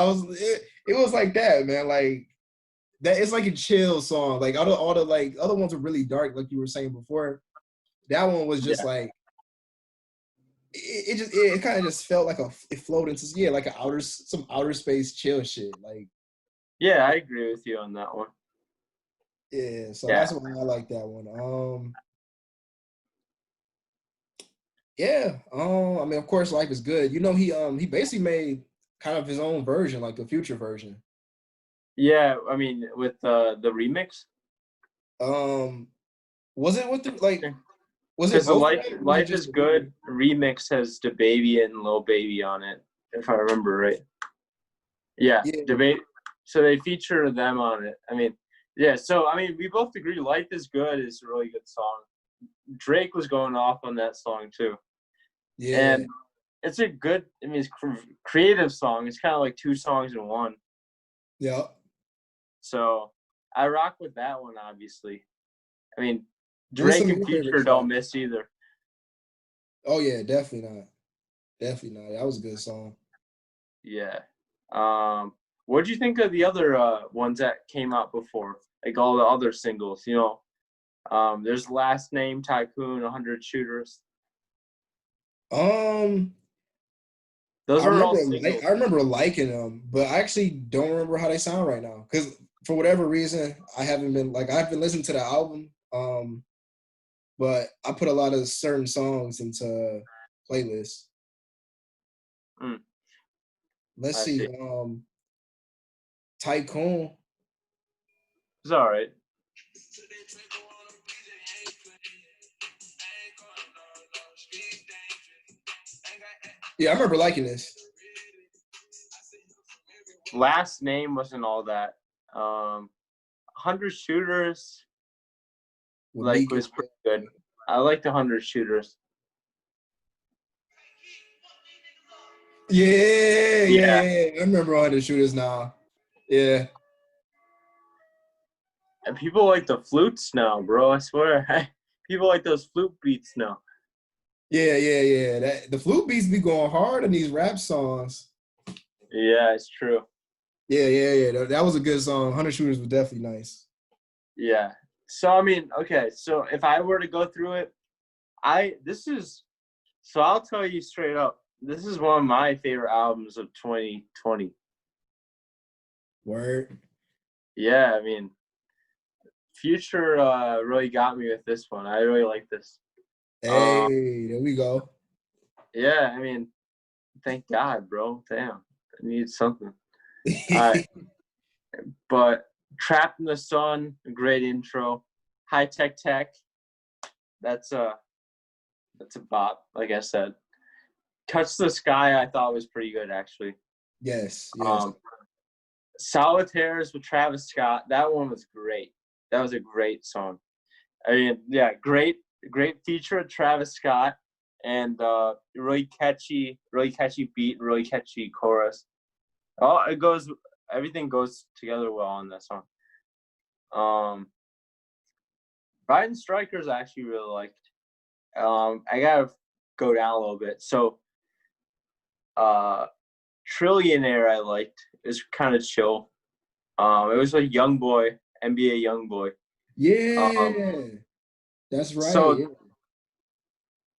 It was like that, man. Like that it's like a chill song. Like all the like other ones are really dark, like you were saying before. That one was just Yeah. like it kind of just felt like it flowed into like some outer space chill shit. Like Yeah, I agree with you on that one. yeah, so Yeah. that's why I like that one. Yeah. I mean, of course, Life is Good. You know, he basically made kind of his own version, like the future version. Yeah, I mean with the remix. Um, was it with the like? Was it Because the both of them? Or was it Life just is the Good remix has the baby and Lil Baby on it, if I remember right. Yeah, yeah, debate. So they feature them on it. I mean, yeah. So I mean, we both agree Life is Good is a really good song. Drake was going off on that song too, yeah, and it's a good. I mean, it's creative song. It's kind of like two songs in one. yeah. So I rock with that one, obviously. I mean, What was some Drake of and your favorite Future don't tracks? miss either. Oh yeah, definitely not. Definitely not. That was a good song. Yeah. What do you think of the other ones that came out before? Like all the other singles, you know? There's Last Name, Tycoon, 100 Shooters. Um, Those are all I singles. remember liking them, but I actually don't remember how they sound right now. Because for whatever reason, I've been listening to the album. But I put a lot of certain songs into playlists. Mm, Let's I see. see. Tycoon. It's all right. Yeah, I remember liking this. Last Name wasn't all that. 100 Shooters With like Meek was and pretty good. I like the 100 Shooters. Yeah. I remember all the shooters now. Yeah. And people like the flutes now, bro. I swear. People like those flute beats now. Yeah. The flute beats be going hard in these rap songs. Yeah, it's true. Yeah. That was a good song. 100 Shooters was definitely nice. Yeah. So I mean, okay. So if I were to go through it, I'll tell you straight up. This is one of my favorite albums of 2020. Word. Yeah, I mean, Future really got me with this one. I really like this. Hey, there we go. Yeah, I mean, thank God, bro. Damn, I need something. All right, but Trapped in the Sun, great intro. High Tech Tech, that's a bop. Like I said, Touch the Sky, I thought was pretty good actually. Yes. Solitaires with Travis Scott, that one was great. That was a great song. I mean, yeah, great feature of Travis Scott, and really catchy beat, really catchy chorus. Everything goes together well on that song. Riding Strikers I actually really liked. I gotta go down a little bit. So, Trillionaire I liked. It was kind of chill. It was like Young Boy, NBA Young Boy. Yeah. That's right. So Yeah.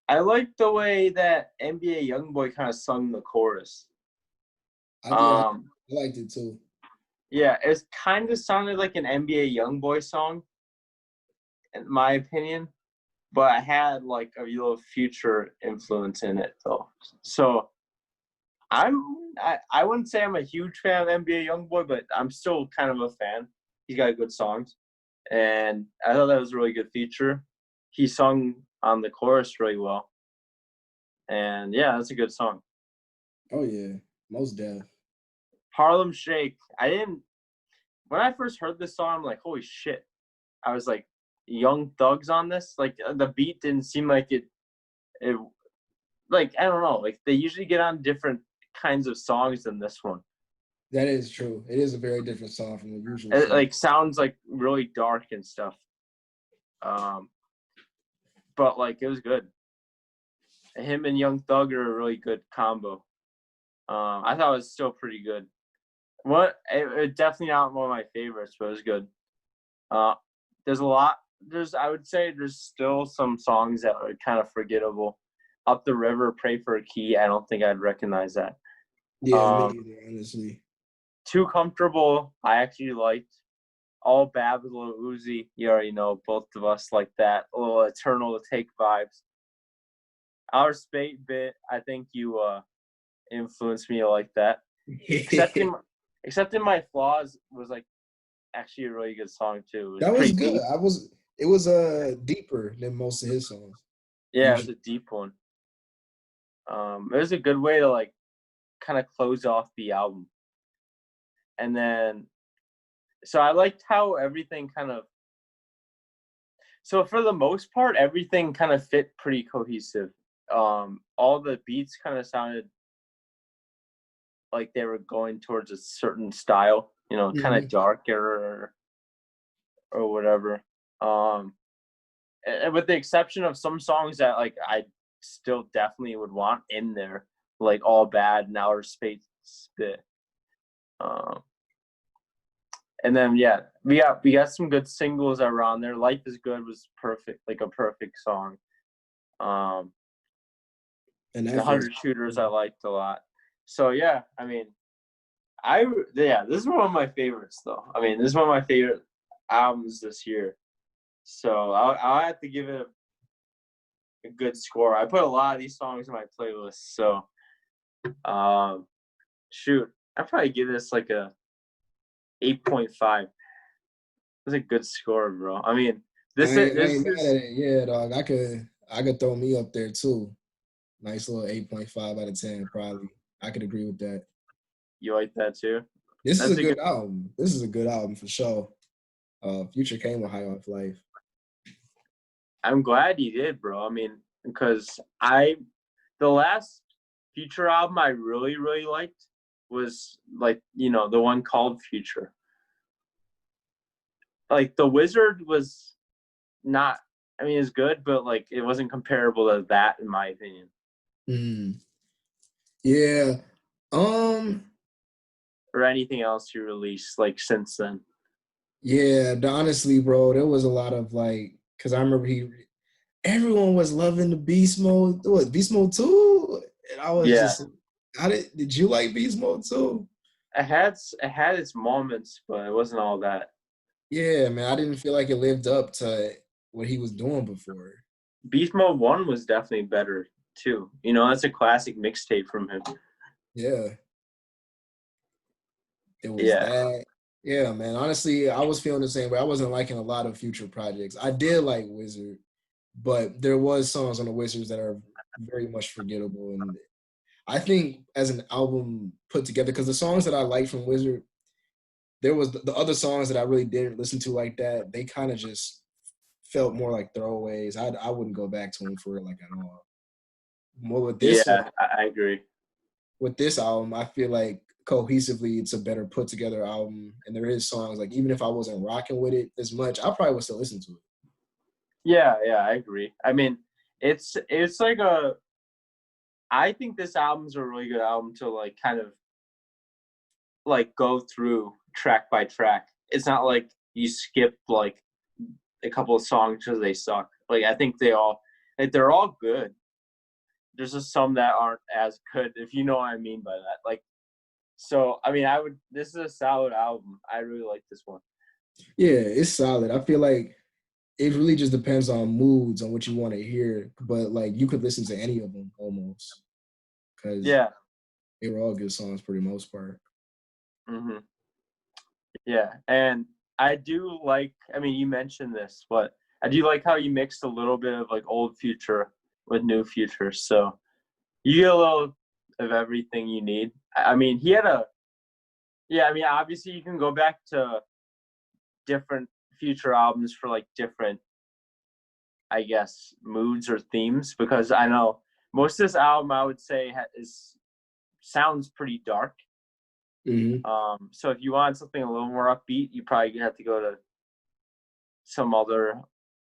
I liked the way that NBA Young Boy kind of sung the chorus. I liked it too. Yeah, it kind of sounded like an NBA Young Boy song, in my opinion, but I had like a little Future influence in it though. So I wouldn't say I'm a huge fan of NBA Young Boy, but I'm still kind of a fan. He's got good songs, and I thought that was a really good feature. He sung on the chorus really well, and yeah, that's a good song. Oh yeah, most deaf. Harlem Shake. When I first heard this song, I'm like, holy shit. I was like, Young Thug's on this? Like, the beat didn't seem like it like, I don't know. Like, they usually get on different kinds of songs than this one. That is true. It is a very different song from the usual It, song. like, sounds, like, really dark and stuff. But, like, it was good. Him and Young Thug are a really good combo. I thought it was still pretty good. It definitely not one of my favorites, but it was good. I would say there's still some songs that are kind of forgettable. Up the River, Pray for a Key, I don't think I'd recognize that. Yeah, me either, honestly. Too Comfortable, I actually liked. All Bad with Lil Uzi, you already know, both of us like that. A little Eternal to Take vibes. Our Spate Bit, I think you influenced me like that. Accepting My Flaws was like actually a really good song too. That was good. Deep. It was deeper than most of his songs. Yeah, it was a deep one. It was a good way to like kind of close off the album. And then so I liked how everything so for the most part, everything kind of fit pretty cohesive. All the beats kind of sounded like they were going towards a certain style, kind of darker or whatever. And with the exception of some songs that like I still definitely would want in there, like All Bad and Outer Space Bit. And then yeah, we got some good singles that were on there. Life is Good was perfect, like a perfect song. And the 100 Shooters I liked a lot. So yeah, I mean, this is one of my favorites though. I mean, this is one of my favorite albums this year. So I'll have to give it a good score. I put a lot of these songs in my playlist. So shoot, I'd probably give this like a 8.5. That's a good score, bro. I mean, I ain't mad at it. Yeah, dog. I could throw me up there too. Nice little 8.5 out of 10, probably. I could agree with that. You like that too? This is a good album. This is a good album for sure. Future came with High Off Life. I'm glad he did, bro. I mean, because the last Future album I really, really liked was like, the one called Future. Like The Wizard was not, I mean, it's good, but like it wasn't comparable to that in my opinion. Mm. Yeah. Um. Or anything else you released like since then. Yeah. Honestly, bro, there was a lot of like, because I remember everyone was loving the Beast Mode. What, Beast Mode 2? And I was Yeah. just, did you like Beast Mode 2? It had its moments, but it wasn't all that. Yeah, man, I didn't feel like it lived up to what he was doing before. Beast Mode 1 was definitely better too. That's a classic mixtape from him. Yeah, it was Yeah. that. Yeah, man. Honestly, I was feeling the same way. I wasn't liking a lot of Future projects. I did like Wizard, but there was songs on the Wizards that are very much forgettable. And I think as an album put together, because the songs that I liked from Wizard, there was the other songs that I really didn't listen to like that. They kind of just felt more like throwaways. I wouldn't go back to them for like at all. More with this one, Yeah, I agree. with this album, I feel like cohesively it's a better put together album. And there is songs like even if I wasn't rocking with it as much, I probably would still listen to it. Yeah, I agree. I mean, it's like I think this album's a really good album to like kind of like go through track by track. It's not like you skip like a couple of songs because they suck. Like I think they're all good. There's just some that aren't as good, if you know what I mean by that. Like, so I mean, this is a solid album. I really like this one. Yeah, it's solid. I feel like it really just depends on moods on what you want to hear. But like you could listen to any of them almost because Yeah. they were all good songs for the most part. Hmm. Yeah, and I do like. I mean, you mentioned this, but I do like how you mixed a little bit of like old Future with new Future. So you get a little of everything you need. I mean, he had a. Yeah, I mean, obviously you can go back to different Future albums for like different, I guess, moods or themes, because I know most of this album I would say sounds pretty dark. Mm-hmm. So if you want something a little more upbeat, you probably have to go to some other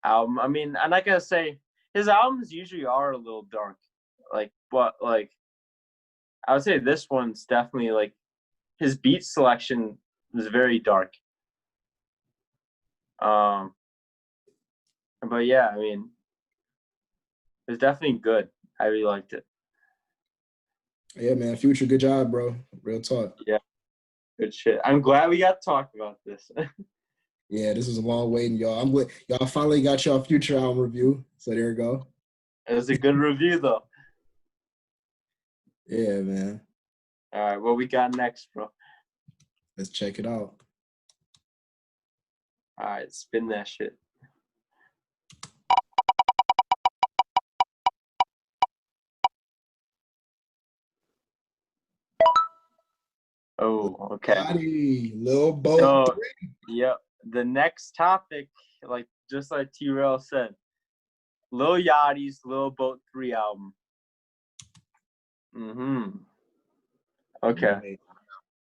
album. I mean, I'm not gonna say his albums usually are a little dark, but I would say this one's definitely like his beat selection is very dark. Um, but yeah, I mean, it's definitely good. I really liked it. Yeah, man. Future, good job, bro. Real talk. Yeah, good shit. I'm glad we got to talk about this. Yeah, this was a long waiting, y'all. I'm glad y'all finally got y'all Future album review. So there you go. It was a good review, though. Yeah, man. All right, what we got next, bro? Let's check it out. All right, spin that shit. Oh, okay. Yachty, Lil Boat So, 3. yep. The next topic, just like T-Rail said, Lil Yachty's Lil Boat 3 album. Mm-hmm. Okay. Right.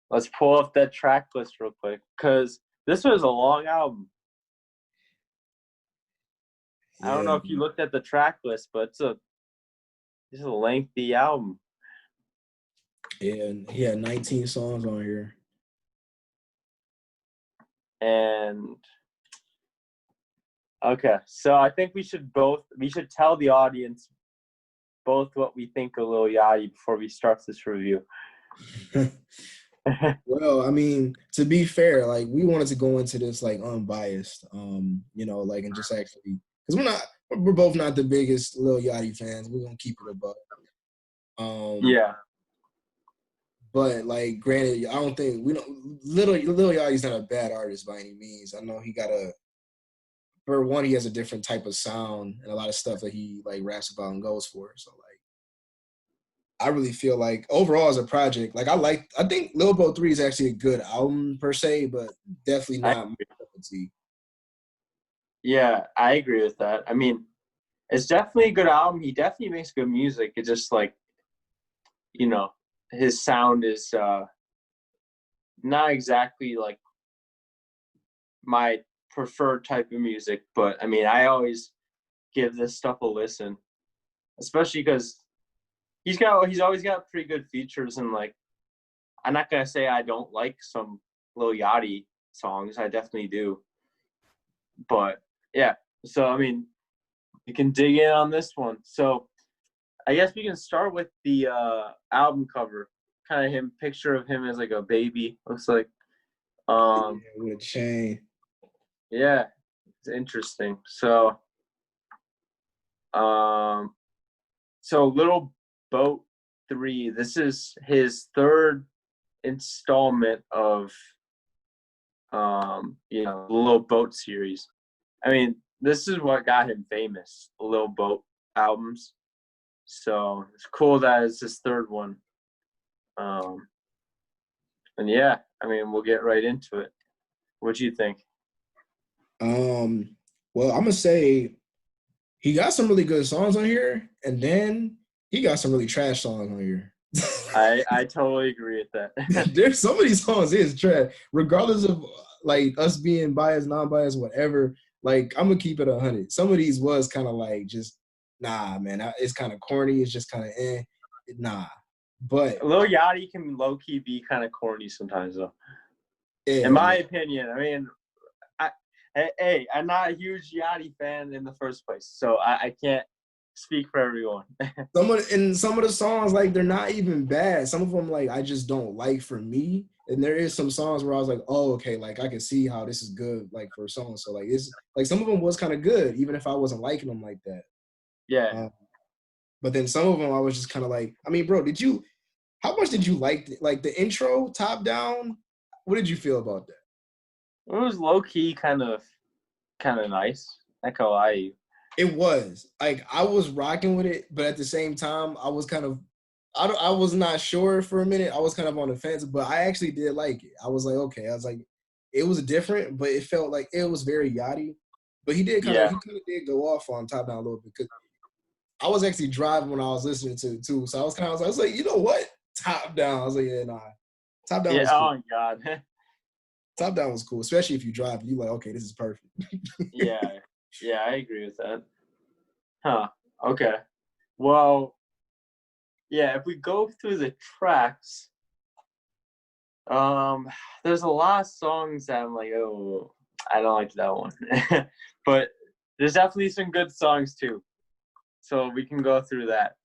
Let's pull up that track list real quick, because this was a long album. I don't know Yeah, if you looked at the track list, but it's a lengthy album. yeah, and he had 19 songs on here. And okay, so I think we should tell the audience both what we think of Lil Yachty before we start this review. Well, I mean, to be fair, like we wanted to go into this like unbiased, like and just actually because we're both not the biggest Lil Yachty fans. We're gonna keep it above. Yeah. But like, granted, I don't think we don't. Lil Yachty's not a bad artist by any means. I know he got for one, he has a different type of sound and a lot of stuff that he like raps about and goes for. So like, I really feel like overall as a project, like I think Lil Bo 3 is actually a good album per se, but definitely not my cup of tea. Yeah, I agree with that. I mean, it's definitely a good album. He definitely makes good music. It's just like, you know, his sound is not exactly like my preferred type of music, but I mean, I always give this stuff a listen, especially because he's always got pretty good features, and like, I'm not gonna say I don't like some Lil Yachty songs. I definitely do, but yeah. So I mean, you can dig in on this one. So I guess we can start with the album cover. Kind of him picture of him as like a baby. Looks like. Yeah, with a chain. Yeah, it's interesting. Um, so Little Boat 3. This is his third installment of the Little Boat series. I mean, this is what got him famous, the Little Boat albums. So it's cool that it's his third one. And yeah, I mean, we'll get right into it. What do you think? Well, I'm gonna say he got some really good songs on here, and then he got some really trash songs on here. I totally agree with that. There's some of these songs is trash, regardless of like us being biased, non-biased, whatever. Like I'm gonna keep it 100. Some of these was kind of like just nah, man. It's kind of corny. It's just kind of nah. But Lil Yachty can low key be kind of corny sometimes, though. yeah, In my opinion, I mean, I'm not a huge Yachty fan in the first place, so I can't speak for everyone. some of the songs, like they're not even bad. Some of them, like I just don't like for me. And there is some songs where I was like, oh, okay, like I can see how this is good, like for songs. So like it's like some of them was kind of good, even if I wasn't liking them like that. Yeah. But then some of them I was just kind of like, I mean, bro, how much did you like the intro, top down? What did you feel about that? It was low key kind of nice. Not gonna lie to you. It was like I was rocking with it, but at the same time, I was kind of I was not sure for a minute. I was kind of on the fence, but I actually did like it. I was like, okay. I was like, it was different, but it felt like it was very Yachty. But he kind of did go off on top down a little bit because I was actually driving when I was listening to it too. So I was like, you know what? Top down. I was like, yeah, nah. Top down was cool. Oh my god. Top down was cool, especially if you drive. You like, okay, this is perfect. Yeah, I agree with that. Huh. Okay. Well, yeah. If we go through the tracks, there's a lot of songs that I'm like, oh, I don't like that one. But there's definitely some good songs too. So we can go through that.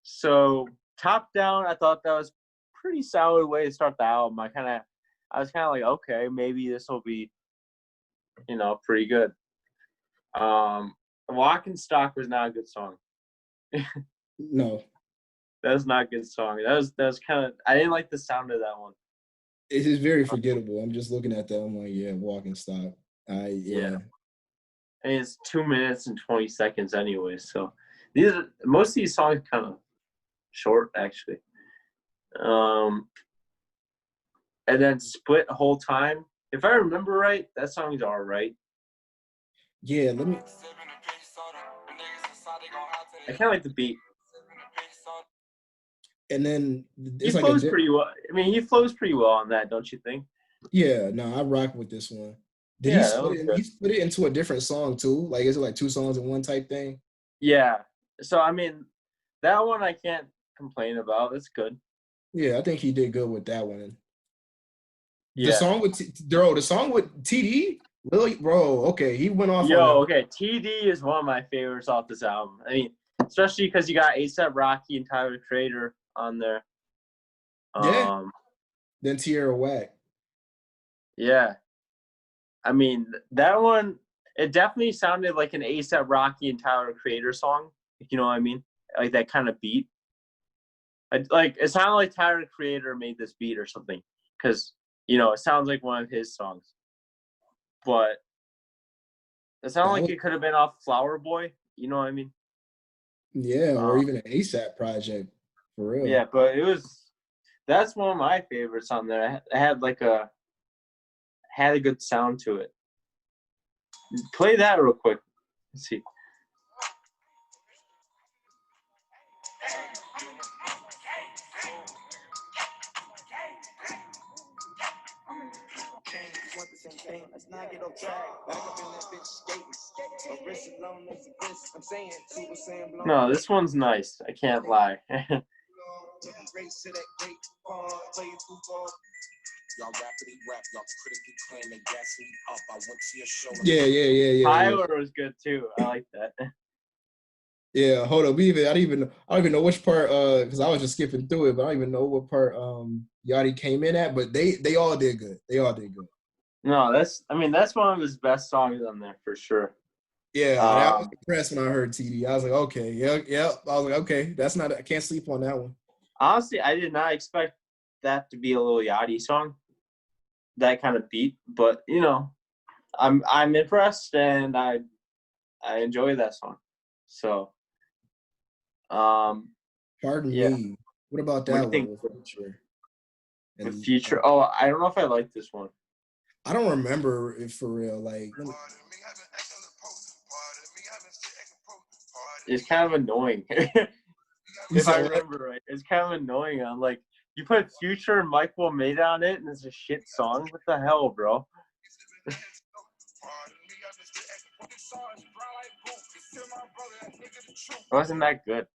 So Top Down, I thought that was pretty solid way to start the album. I was kind of like, okay, maybe this will be, pretty good. Lock and Stock was not a good song. No. That was not a good song. That was kind of, I didn't like the sound of that one. It is very forgettable. I'm just looking at that. I'm like, yeah, walk and stop. Yeah. And it's 2 minutes and 20 seconds anyway. So most of these songs kind of short actually. And then Split Whole Time. If I remember right, that song's all right. Yeah, let me. I kind of like the beat. And then He flows pretty well. I mean, he flows pretty well on that, don't you think? Yeah, no, I rock with this one. Did he split it into a different song too? Like, is it like two songs in one type thing? Yeah. So I mean, that one I can't complain about. It's good. Yeah, I think he did good with that one. Yeah. The song with TD, Lil, bro. Okay, he went off. Okay, TD is one of my favorites off this album. I mean, especially because you got A$AP Rocky and Tyler the Creator on there. Yeah. Then Tierra Whack. Yeah. I mean, that one, it definitely sounded like an A$AP Rocky and Tyler the Creator song. You know what I mean? Like that kind of beat. Like it sounded like Tyler the Creator made this beat or something, because it sounds like one of his songs. But it sounded like it could have been off Flower Boy. You know what I mean? Yeah, or even an A$AP project, for real. Yeah, but that's one of my favorites on there. It had had a good sound to it. Play that real quick. Let's see. No, this one's nice. I can't lie. Yeah. Tyler was good too. I like that. Yeah, hold up. I don't even know which part because I was just skipping through it, but I don't even know what part Yachty came in at, but they all did good. They all did good. No, that's one of his best songs on there for sure. Yeah, I was impressed when I heard TD. I was like, okay, yeah. I was like, okay, I can't sleep on that one. Honestly, I did not expect that to be a little Yachty song, that kind of beat. But I'm impressed and I enjoy that song. So, Pardon yeah. me. What about What do that you think? one with Future? With Future? Oh, I don't know if I like this one. I don't remember it for real. Like, it's kind of annoying. If I remember right, it's kind of annoying. I'm like, you put Future and Michael Made on it, and it's a shit song. What the hell, bro? It wasn't that good.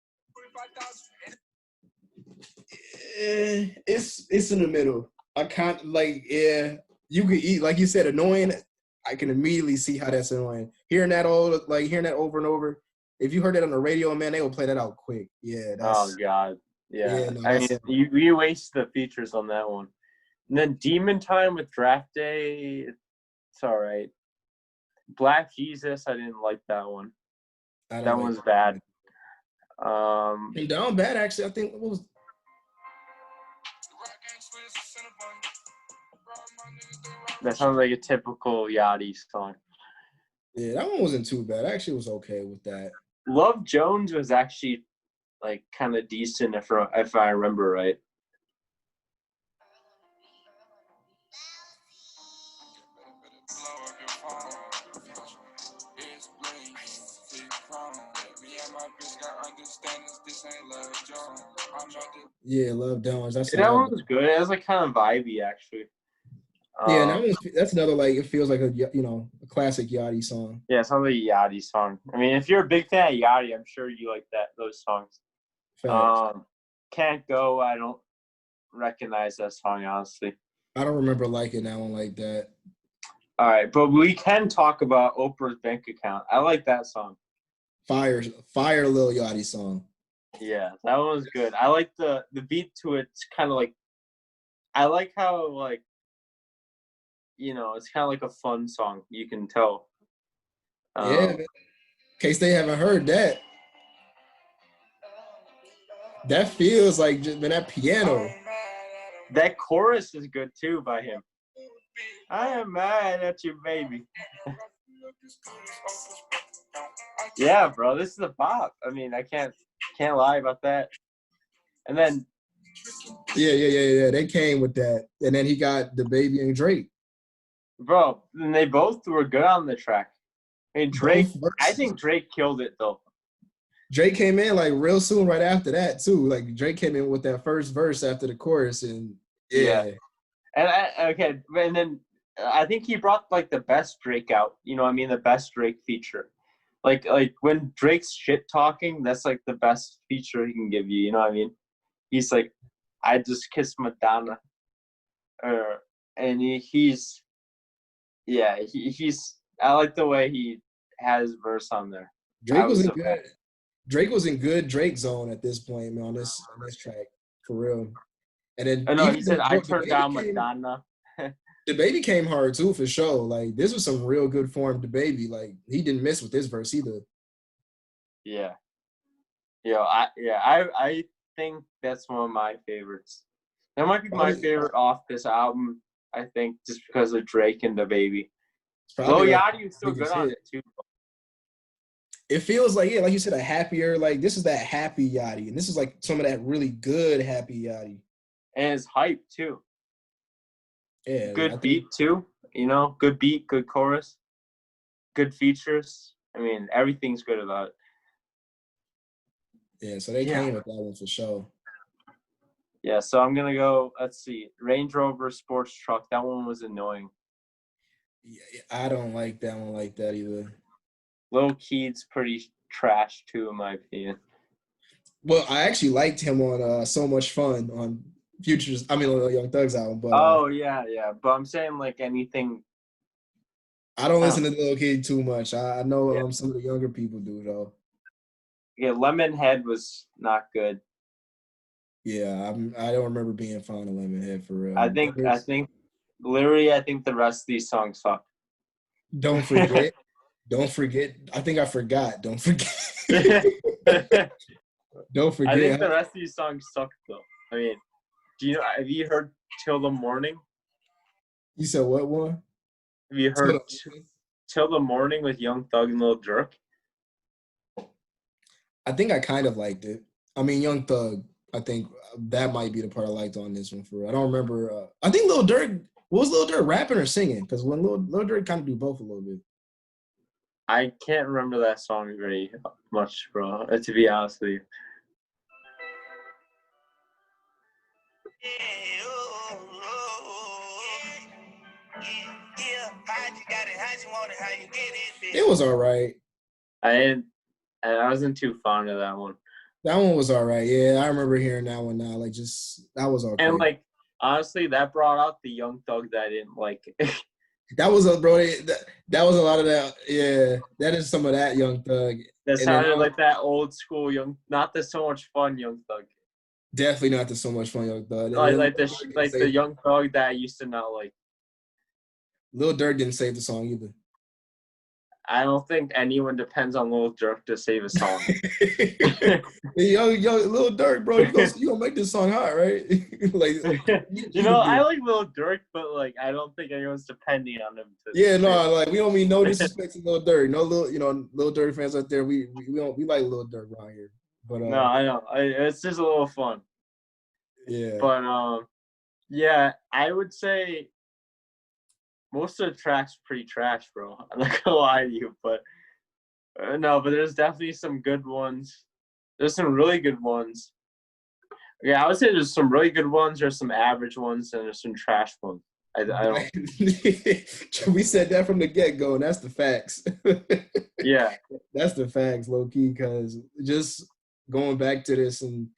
It's in the middle. I can't you could eat like you said annoying. I can immediately see how that's annoying. Hearing that over and over. If you heard it on the radio, man, they will play that out quick. Yeah. Oh God. Yeah. No, I mean, you waste the features on that one. And then Demon Time with Draft Day. It's all right. Black Jesus, I didn't like that one. That one's bad. Down bad actually. I think what was. That sounds like a typical Yachty song. Yeah, that one wasn't too bad. I actually was okay with that. Love Jones was actually like kind of decent if I remember right. Yeah, Love Jones. That one was good. It was like kind of vibey actually. Yeah, that's another it feels like a classic Yachty song. Yeah, it sounds like a Yachty song. I mean, if you're a big fan of Yachty, I'm sure you like those songs. Can't Go. I don't recognize that song honestly. I don't remember liking that one like that. All right, but we can talk about Oprah's Bank Account. I like that song. Fire Lil Yachty song. Yeah, that one was good. I like the beat to it. It's kind of like, I like how it's kind of like a fun song. You can tell. In case they haven't heard that. That feels like that piano. That chorus is good too by him. I am mad at you, baby. Yeah, bro, this is a bop. I mean, I can't lie about that. And then yeah, they came with that, and then he got the Baby and Drake. Bro, and they both were good on the track. I mean, Drake. I think Drake killed it though. Drake came in like real soon right after that too. Like Drake came in with that first verse after the chorus, and yeah. And then I think he brought like the best Drake out. You know what I mean? The best Drake feature. Like when Drake's shit talking, that's like the best feature he can give you. You know what I mean? He's like, I just kissed Madonna, and he's I like the way he has verse on there. Drake was in good. Drake was in good Drake zone at this point, man, on this track for real. And then he said I turned down Madonna. DaBaby came hard too for sure. Like this was some real good form DaBaby. Like he didn't miss with this verse either. Yeah. I think that's one of my favorites. That might be my favorite off this album, I think, just because of Drake and DaBaby. Lil Yachty was still good on it too. It feels like, like you said, a happier, like this is that happy Yachty. And this is like some of that really good happy Yachty. And it's hype too. Yeah. Good beat too. Good beat, good chorus, good features. I mean, everything's good about it. Yeah, so they came with that one for sure. Yeah, so I'm going to go, let's see, Range Rover sports truck. That one was annoying. Yeah, I don't like that one like that either. Lil Keith's pretty trash too, in my opinion. Well, I actually liked him on So Much Fun on Futures. I mean, on Young Thug's album, but Oh yeah. But I'm saying like anything. I don't I listen don't, to Lil Kid too much. I know yeah, some of the younger people do though. yeah. Lemonhead was not good. Yeah, I don't remember being fond of Lemonhead for real. I But think I think literally I think the rest of these songs suck. don't forget, don't forget. I think I forgot. Don't forget. Don't I think forget. the rest of these songs suck though. I mean, have you heard Till the Morning? You said what one? Have you Till heard the- Till the Morning with Young Thug and Lil Durk? I think I kind of liked it. I mean, Young Thug. I think that might be the part I liked on this one for real. I don't remember. I think Lil Durk. What was Lil Durk rapping or singing? Because when Lil Durk kind of do both a little bit. I can't remember that song very much, bro. To be honest with you. It was all right. I wasn't too fond of that one. That one was all right. Yeah, I remember hearing that one now. Like, just that was And okay. like honestly, that brought out the Young Thug that I didn't like. That was a bro. That was a lot of that. Yeah, that is some of that Young Thug. That And then sounded like that old school not the So Much Fun Young Thug. definitely not the So Much Fun Young Thug. And Like then like the like the Young Thug that I used to not like. Lil Durk didn't save the song either. I don't think anyone depends on Lil Durk to save a song. yo, Lil Durk, bro, you gonna make this song hot, right? Like, I like Lil Durk, but like I don't think anyone's depending on him to. yeah, no, like we don't mean no disrespect to Lil Durk. No, Lil Durk fans out there, we don't we like Lil Durk around here. But No, I know. It's just a little fun. yeah. But yeah, I would say most of the tracks are pretty trash, bro. I'm not gonna lie to you, but no, but there's definitely some good ones. There's some really good ones. Yeah, I would say there's some really good ones, there's some average ones, and there's some trash ones. I don't. We said that from the get go, and that's the facts. Yeah. That's the facts, low key. Because just going back to this, and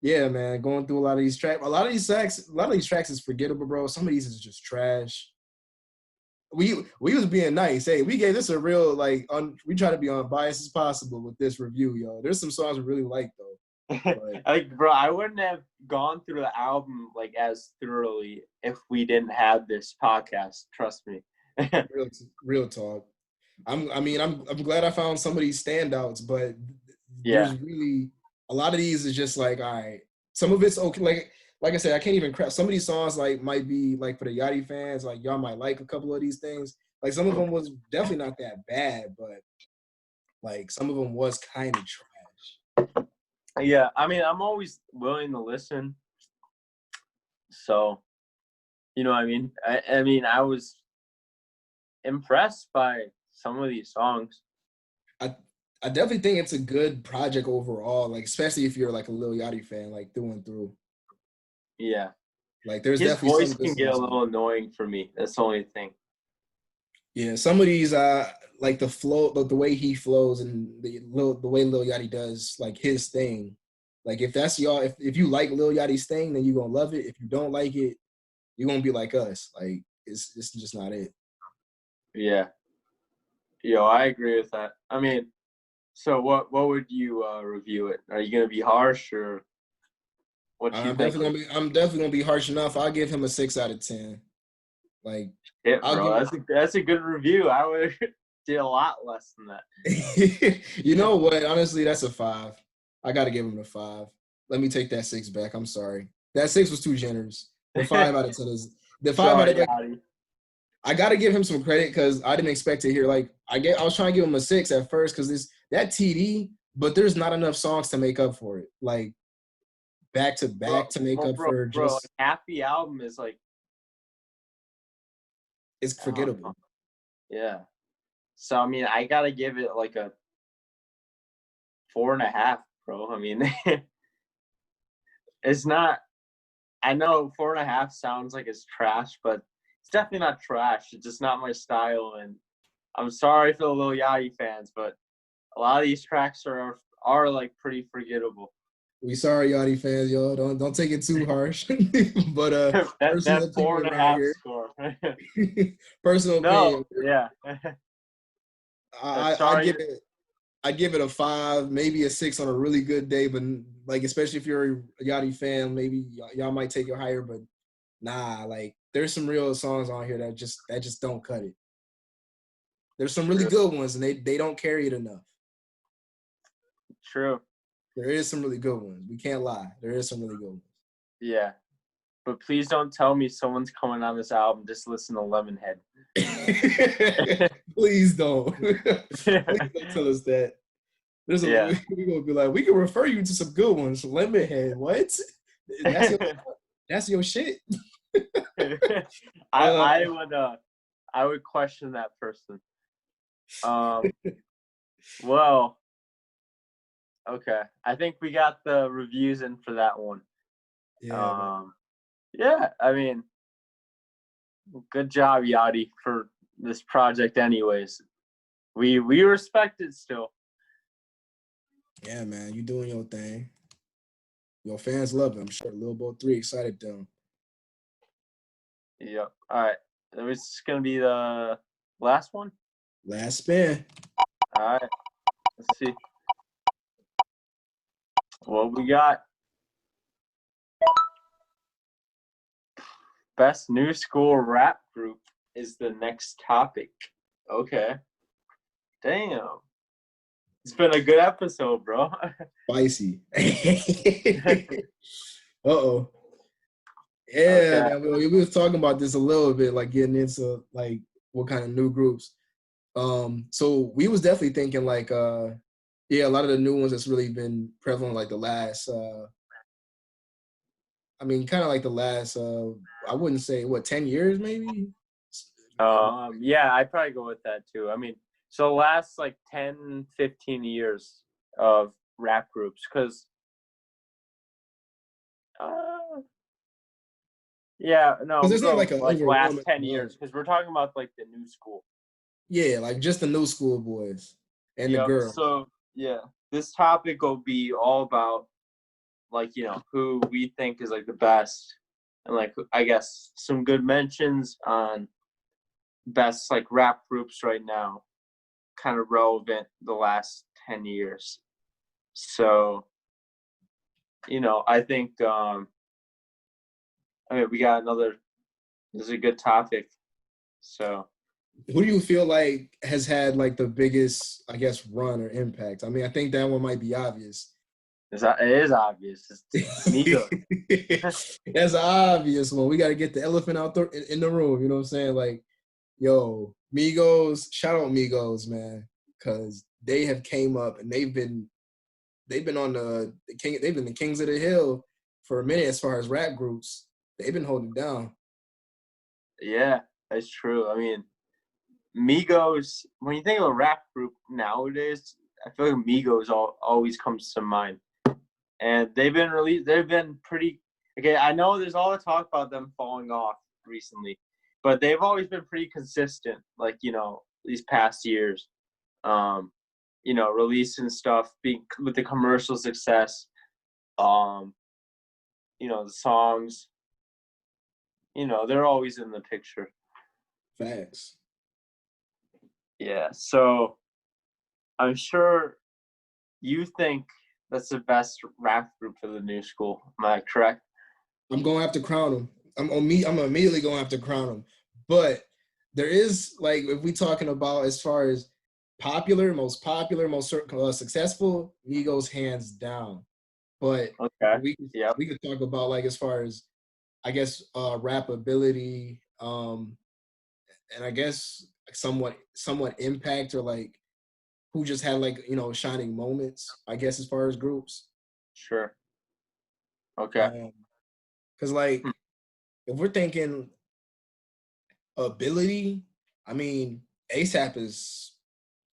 yeah, man, going through a lot of these tracks, a lot of these tracks is forgettable, bro. Some of these is just trash. We was being nice. Hey, we gave this a real we try to be unbiased as possible with this review, yo. There's some songs we really like though. But, like, bro, I wouldn't have gone through the album like as thoroughly if we didn't have this podcast. Trust me. real talk. I'm glad I found some of these standouts, but there's Yeah. really a lot of these is just like, all right. Some of it's okay. Like I said, I can't even crap. Some of these songs like might be like for the Yachty fans, like y'all might like a couple of these things. Like some of them was definitely not that bad, but like some of them was kind of trash. Yeah, I mean, I'm always willing to listen. So, you know what I mean? I mean, I was impressed by some of these songs. I definitely think it's a good project overall, like especially if you're like a Lil Yachty fan, like through and through. Yeah. Like there's His definitely voice some good can get a songs. little annoying for me. That's the only thing. Yeah, some of these like the flow, the way he flows and the way Lil Yachty does like his thing. Like if that's y'all, if you like Lil Yachty's thing, then you're gonna love it. If you don't like it, you're gonna be like us. Like it's just not it. Yeah. Yo, I agree with that. I mean, so what would you review it? Are you gonna be harsh or what you think? I'm definitely gonna be harsh enough. I'll give him a 6 out of 10. Like Yeah, I'll bro, give that's a good review. I would did a lot less than that. it. You know what? Honestly, that's a 5. I gotta give him a 5. Let me take that 6 back. I'm sorry. That 6 was too generous. The 5 out of 10 is the 5 out Sorry, of like, Yachty. I gotta give him some credit because I didn't expect to hear I was trying to give him a 6 at first because that TD, but there's not enough songs to make up for it. Like back to back to make up for Bro, just half the album is like it's I don't know. forgettable. Yeah. So I mean, I gotta give it like a 4.5, bro. I mean, it's not. I know 4.5 sounds like it's trash, but it's definitely not trash. It's just not my style, and I'm sorry for the Lil Yachty fans, but a lot of these tracks are like pretty forgettable. We sorry, Yachty fans, y'all. Don't take it too harsh. But personal that opinion right 4.5 here. score. Personal No, opinion. yeah. I Sorry. give it a 5, maybe a 6 on a really good day, but like especially if you're a Yachty fan, maybe y'all might take it higher. But nah, like there's some real songs on here that just don't cut it. There's some really True. good ones, and they don't carry it enough. True. There is some really good ones. We can't lie. There is some really good ones. Yeah. But please don't tell me someone's coming on this album just listen to Lemonhead. Please don't. Please don't tell us that. We're gonna be like, we can refer you to some good ones. Lemonhead, what? That's your shit. I would question that person. Well, okay. I think we got the reviews in for that one. Yeah, I mean, good job, Yachty, for this project anyways. We respect it still. Yeah, man, you doing your thing. Your fans love it. I'm sure Lil Bo 3 excited them. Yep. All right. This is going to be the last one? Last spin. All right. Let's see. What we got? Best new school rap group is the next topic. Okay. Damn. It's been a good episode, bro. Spicy. Uh-oh. Yeah, okay. Man, we was talking about this a little bit, like getting into like what kind of new groups. So we was definitely thinking like a lot of the new ones that's really been prevalent like the last kind of like the last I wouldn't say 10 years maybe. Yeah, I'd probably go with that too. I mean, so last like 10, 15 years of rap groups, because there's not like last 10 years, because we're talking about like the new school. Yeah, like just the new school boys and the girls. So yeah, this topic will be all about like, who we think is like the best, and like I guess some good mentions on best like rap groups right now, kind of relevant the last 10 years. So, I think we got another. This is a good topic. So, who do you feel like has had like the biggest, I guess, run or impact? I mean, I think that one might be obvious. It is obvious. It's Migos. That's an obvious one. We got to get the elephant out in the room. You know what I'm saying? Like, yo, Migos. Shout out Migos, man, because they have came up and they've been on the king. They've been the kings of the hill for a minute as far as rap groups. They've been holding down. Yeah, that's true. I mean, Migos. When you think of a rap group nowadays, I feel like Migos always comes to mind. And they've been released. They've been pretty. Okay, I know there's all the talk about them falling off recently, but they've always been pretty consistent. Like these past years, releasing stuff, with the commercial success, the songs. They're always in the picture. Facts. Yeah, so I'm sure you think that's the best rap group for the new school. Am I correct? I'm going to have to crown them. I'm immediately going to have to crown them. But there is, like, if we're talking about as far as most successful, Migos hands down. But we could talk about, like, as far as, I guess, rap ability, and I guess somewhat impact, or like who just had like shining moments, I guess, as far as groups. Sure. Okay. Because like if we're thinking ability, I mean ASAP is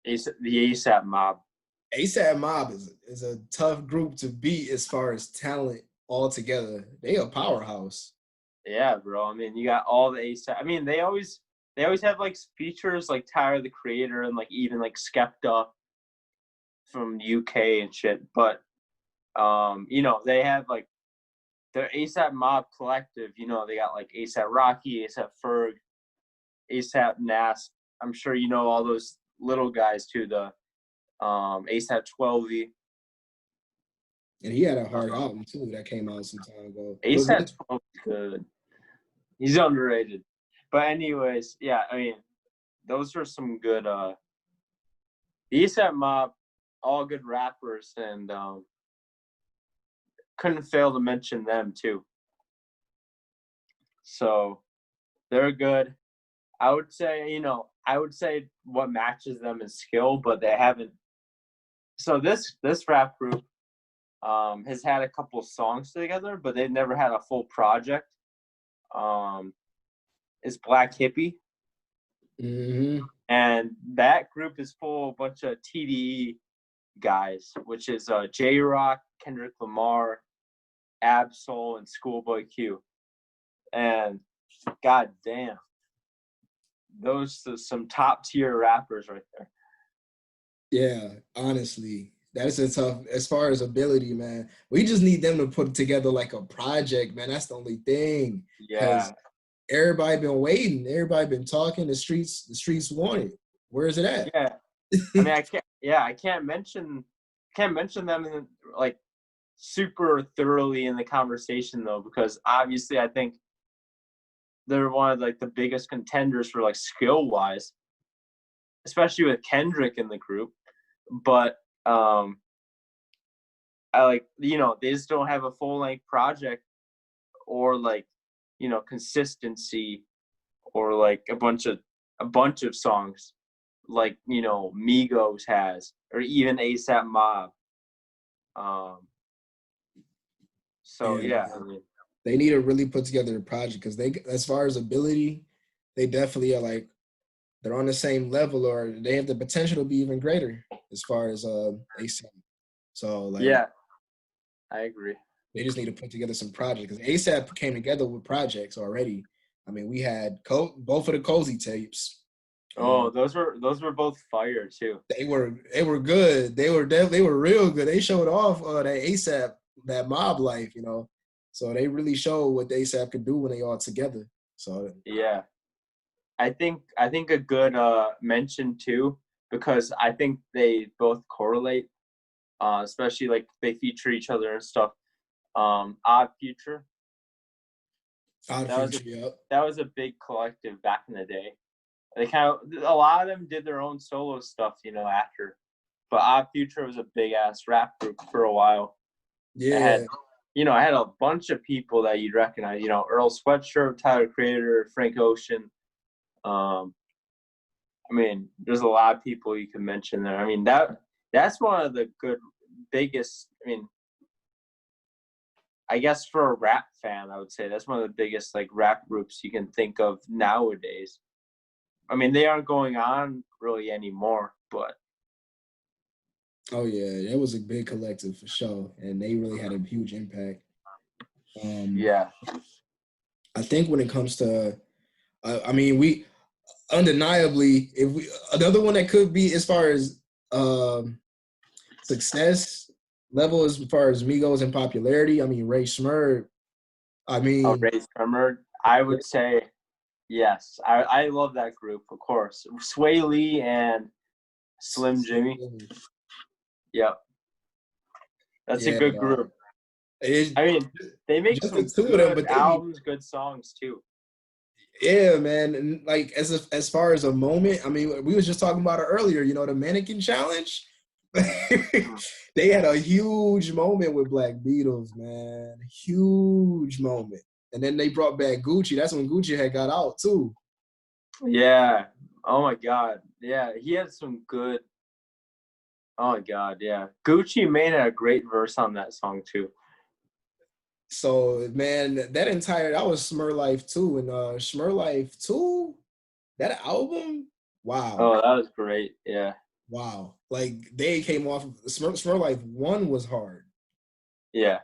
the ASAP Mob. ASAP Mob is a tough group to beat as far as talent altogether. They a powerhouse. Yeah, bro. I mean, you got all the ASAP. I mean, they always have like features like Tyler the Creator and like even like Skepta from UK and shit. But you know, they have like their ASAP Mob collective. You know, they got like ASAP Rocky, ASAP Ferg, ASAP Nas. I'm sure you know all those little guys too. The ASAP 12V. And he had a hard album too that came out some time ago. ASAP 12 is good. He's underrated. But anyways, yeah, I mean, those are some good ASAP Mob, all good rappers, and couldn't fail to mention them too. So they're good. I would say, you know, what matches them is skill, but they haven't. So this rap group has had a couple songs together, but they've never had a full project. It's Black Hippie. Mm-hmm. And that group is full of a bunch of TDE guys, which is J Rock, Kendrick Lamar, Absol, and Schoolboy Q. And god damn, those are some top tier rappers right there. Yeah, honestly, that's a tough. As far as ability, man, we just need them to put together like a project, man. That's the only thing. Yeah. Everybody been waiting. Everybody been talking. The streets want it. Where is it at? Yeah. I mean, I can't mention them in like super thoroughly in the conversation though, because obviously I think they're one of like the biggest contenders for like skill wise, especially with Kendrick in the group. But I like, you know, they just don't have a full length project or like, you know, consistency or like a bunch of songs like, you know, Migos has or even ASAP Mob. So yeah, I mean, they need to really put together a project because they, as far as ability, they definitely are like they're on the same level or they have the potential to be even greater as far as ASAP. So like, yeah, I agree. they just need to put together some projects because ASAP came together with projects already. I mean, we had both of the Cozy tapes. Oh, those were both fire too. They were good. They were real good. They showed off that ASAP, that mob life, you know. So they really showed what ASAP could do when they all together. So Yeah, I think a good mention too, because I think they both correlate, especially like they feature each other and stuff. Odd Future. Odd Future, yep. That was a big collective back in the day. They kind of, a lot of them did their own solo stuff, you know, after. But Odd Future was a big ass rap group for a while. Yeah. It had, you know, I had a bunch of people that you'd recognize. You know, Earl Sweatshirt, Tyler Creator, Frank Ocean. I mean, there's a lot of people you can mention there. I mean, that's one of the biggest. I mean, I guess for a rap fan, I would say that's one of the biggest like rap groups you can think of nowadays. I mean, they aren't going on really anymore, but. Oh yeah, it was a big collective for sure, and they really had a huge impact. Yeah. I think when it comes to, I mean, we undeniably, if we another one that could be as far as success level as far as Migos and popularity. I mean, Ray Schmurd. I mean, Ray Schmurd. I would say yes. I love that group, of course. Sway Lee and Slim Jimmy. Yep. That's a good group. I mean, they make some good albums, good songs too. Yeah, man. And like as far as a moment, I mean, we was just talking about it earlier. You know, the mannequin challenge. They had a huge moment with Black Beatles, man. Huge moment. And then they brought back Gucci. That's when Gucci had got out too. Yeah. Oh my God. Yeah, he had some good. Oh my God. Yeah, Gucci made a great verse on that song too. So man, that was Smur Life 2 and Smur Life 2, that album, wow. Oh, that was great. Yeah. Wow. Like they came off Smur Life 1 was hard. Yeah.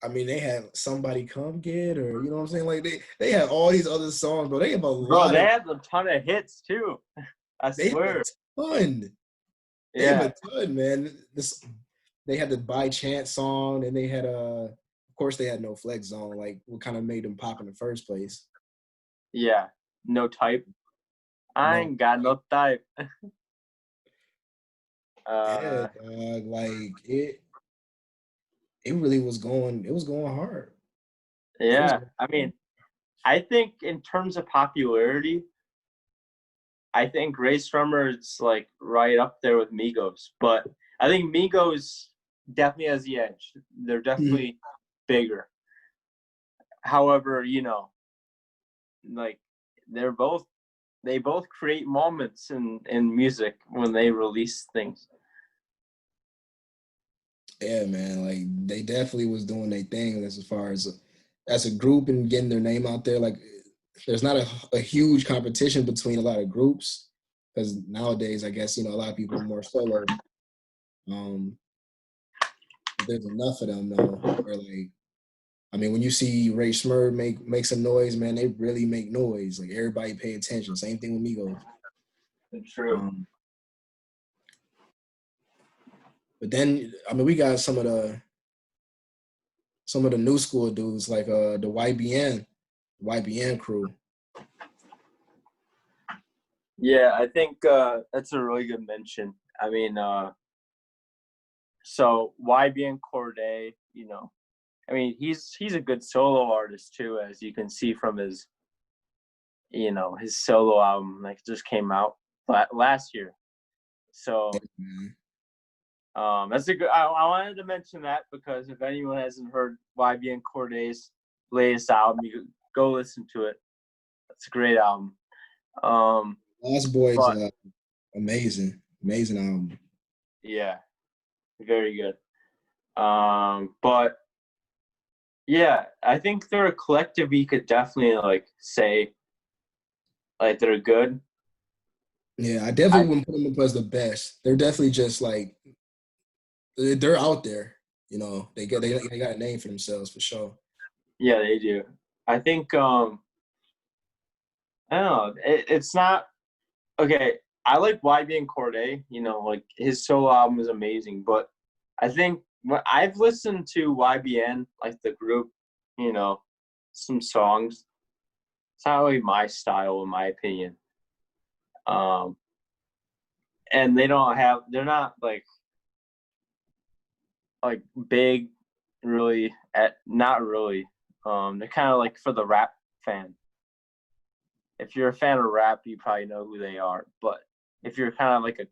I mean, they had Somebody Come Get, or you know what I'm saying? Like they had all these other songs, bro. They have a Bro, lot they of. had a ton of hits too. I They have a swear. ton. They have Yeah. a ton, man. They had the By Chance song, and they had of course they had No Flex Zone, like what kind of made them pop in the first place. Yeah. No type. I No, ain't got no type. yeah, Uh, dog. Like it really was going. It was going hard. It was. yeah. I mean, I think in terms of popularity, I think Ray Strummer is like right up there with Migos. But I think Migos definitely has the edge. They're Mhm. definitely bigger. However, like they're both they both create moments in music when they release things. Yeah, man. Like they definitely was doing their thing as far as a group and getting their name out there. Like there's not a huge competition between a lot of groups because nowadays I guess a lot of people are more solo. Um, but there's enough of them though where like I mean when you see Ray Smurd make some noise, man, they really make noise. Like everybody pay attention. Same thing with Migos. True. Um, but then I mean we got some of the new school dudes like the YBN crew. Yeah, I think that's a really good mention. I mean, so YBN Corday, I mean he's a good solo artist too, as you can see from his solo album like just came out last year. So Mhm. that's a good. I wanted to mention that because if anyone hasn't heard YBN Corday's latest album, you could go listen to it. It's a great album. Um, Lost Boys, but amazing album. yeah, very good. But yeah, I think they're a collective. You could definitely like say like they're good. Yeah, I I definitely wouldn't put them up as the best. They're definitely just like they're out there. They got a name for themselves for sure. Yeah, they do. I think I don't know. It's not okay. I like YBN Corday. Like his solo album is amazing, but I think when I've listened to YBN, like the group, you know, some songs. It's not really my style, in my opinion. Um, and they're not like big, really. Not really. They're kind of like for the rap fan. If you're a fan of rap, you probably know who they are. But if you're kind of like a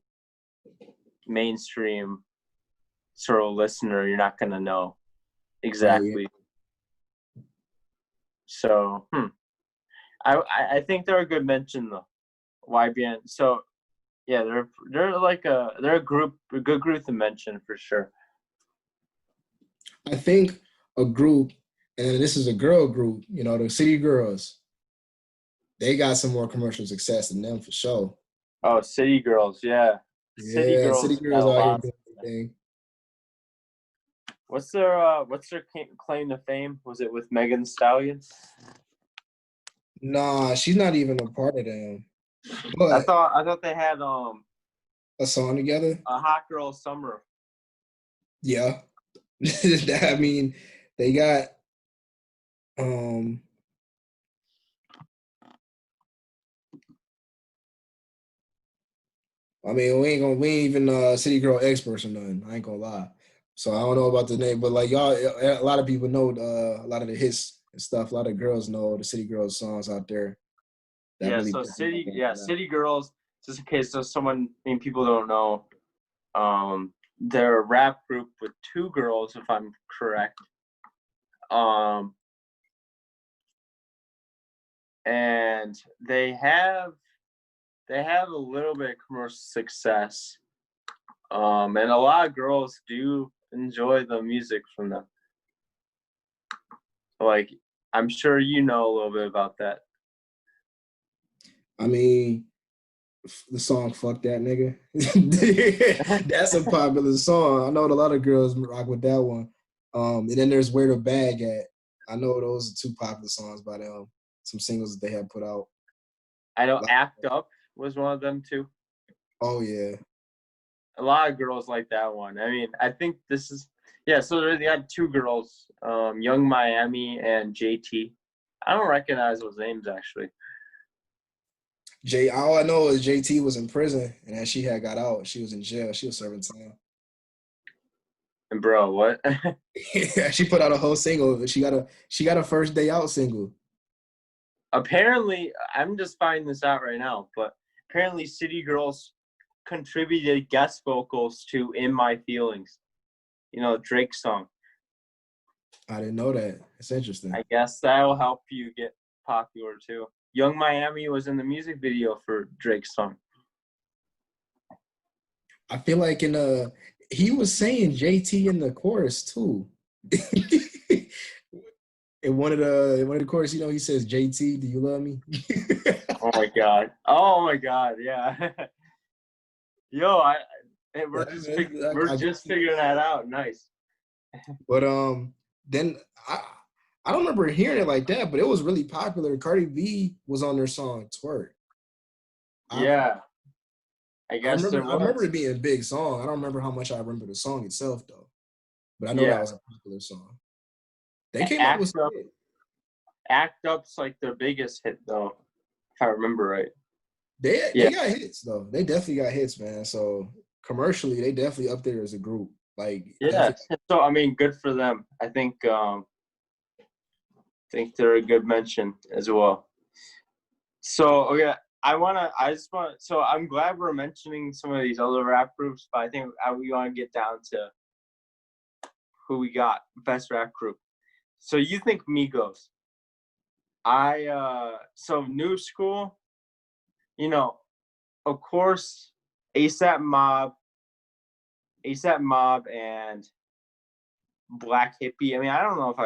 mainstream sort of listener, you're not gonna know Right. Yeah. exactly. So, I think they're a good mention though. YBN. So yeah, they're a good group to mention for sure. I think a group, and this is a girl group, the City Girls, they got some more commercial success than them for sure. Oh, City Girls, yeah, City Yeah, City Girls got Girls a out here lot. doing their thing. What's their claim to fame? Was it with Megan Stallion? Nah, she's not even a part of them. I But thought I thought they had a song together, a Hot Girl Summer. yeah. I mean, they got um I mean, we ain't even city girl experts or nothing. I ain't gonna lie. So I don't know about the name, but like y'all, a lot of people know a lot of the hits and stuff. A lot of girls know the city girls songs out there that Yeah, really so put them up on the map. City Girls. Just in case there's someone, I mean, people don't know, they're a rap group with two girls, if I'm correct. Um, and they have a little bit of commercial success. And a lot of girls do enjoy the music from them. Like, I'm sure you know a little bit about that. I mean, the song "Fuck That Nigga," that's a popular song. I know a lot of girls rock with that one. And then there's Where the Bag At. I know those are two popular songs by them. Some singles that they have put out. I know Act Up was one of them too. Oh yeah. A lot of girls like that one. I mean, I think this is so they had two girls, Young Miami and JT. I don't recognize those names actually. All I know is JT was in prison, and as she had got out, she was in jail. She was serving time. And bro, what? Yeah, she put out a whole single. She got a first day out single. Apparently, I'm just finding this out right now, but apparently City Girls contributed guest vocals to In My Feelings. You know, Drake's song. I didn't know that. It's interesting. I guess that'll help you get popular too. Young Miami was in the music video for Drake's song. I feel like he was saying JT in the chorus too. in one of the chorus, he says, JT, do you love me? Oh my god, yeah. Yo, we're just figuring that out. Nice. But then I don't remember hearing it like that, but it was really popular. Cardi B was on their song Twerk. Yeah. I guess I remember it being a big song. I don't remember how much I remember the song itself though. But I know that was a popular song. They came out with some hit. Act Up's like their biggest hit though, if I remember right. They got hits though. They definitely got hits, man. So commercially, they definitely up there as a group. Like so I mean, good for them. I think they're a good mention as well. So okay, so I'm glad we're mentioning some of these other rap groups, but I think we want to get down to who we got best rap group. So you think Migos? So new school, of course, ASAP Mob and Black Hippie. I mean, I don't know if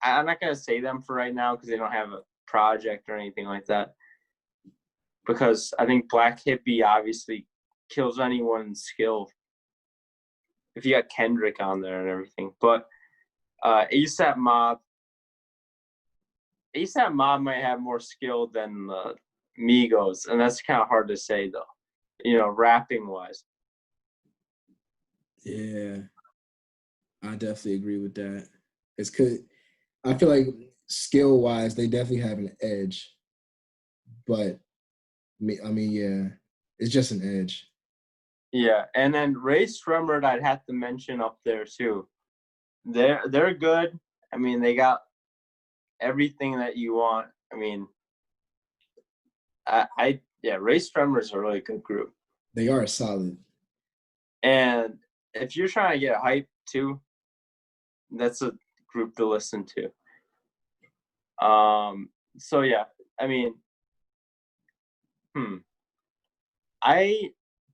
I'm not gonna say them for right now because they don't have a project or anything like that. Because I think Black Hippie obviously kills anyone's skill if you got Kendrick on there and everything. But ASAP Mob might have more skill than Migos, and that's kind of hard to say though, rapping wise. Yeah, I definitely agree with that. I feel like skill wise, they definitely have an edge, but I mean, yeah, it's just an edge. Yeah, and then Ray Shremmerd, I'd have to mention up there too. They're good. I mean, they got everything that you want. I mean, Ray Shremmerd's a really good group. They are solid. And if you're trying to get hype too, that's a group to listen to. So yeah, I mean, I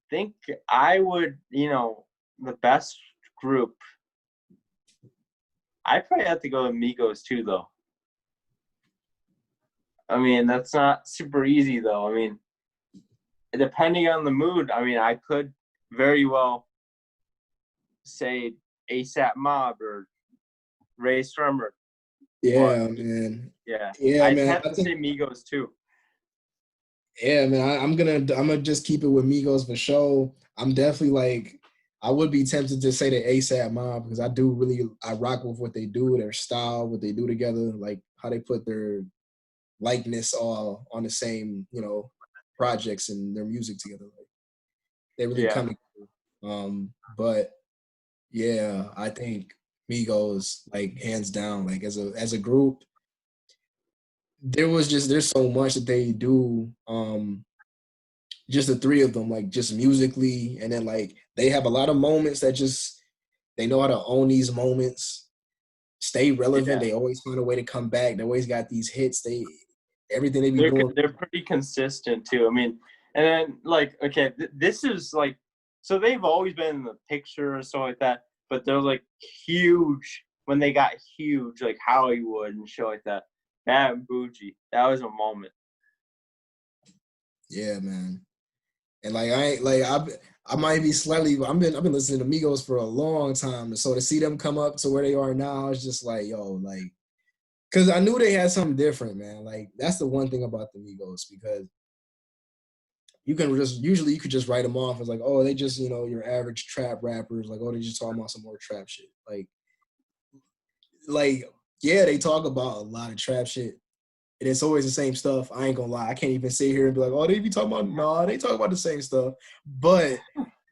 think I would, the best group. I probably have to go to Migos too, though. I mean, that's not super easy, though. I mean, depending on the mood, I mean, I could very well say ASAP Mob or Ray Shremmerd. Yeah, man. Yeah, I'd man. Have to say Migos too. Yeah, man. I'm gonna just keep it with Migos for sure. I'm definitely I would be tempted to say the ASAP Mob because I rock with what they do, their style, what they do together, like how they put their likeness all on the same, projects and their music together. Like they really come together. But yeah, I think Migos, hands down, as a group, there's so much that they do. Just the three of them, just musically, and then they have a lot of moments that they know how to own these moments, stay relevant. They always find a way to come back. They always got these hits. Everything they be doing. They're pretty consistent too. I mean, and then this is so they've always been in the picture or something like that, but they're huge when they got huge, like Hollywood and shit like that. That and Bougie, that was a moment. Yeah, man. And I might be slightly. I've been listening to Migos for a long time, and so to see them come up to where they are now, it's just like, yo, like, because I knew they had something different, man. Like that's the one thing about the Migos, because you can just usually you could just write them off as like, oh, they just your average trap rappers, like, oh, they just talking about some more trap shit, like yeah, they talk about a lot of trap shit, and it's always the same stuff. I ain't gonna lie. I can't even sit here and be like, oh, they be talking about, nah, they talk about the same stuff. But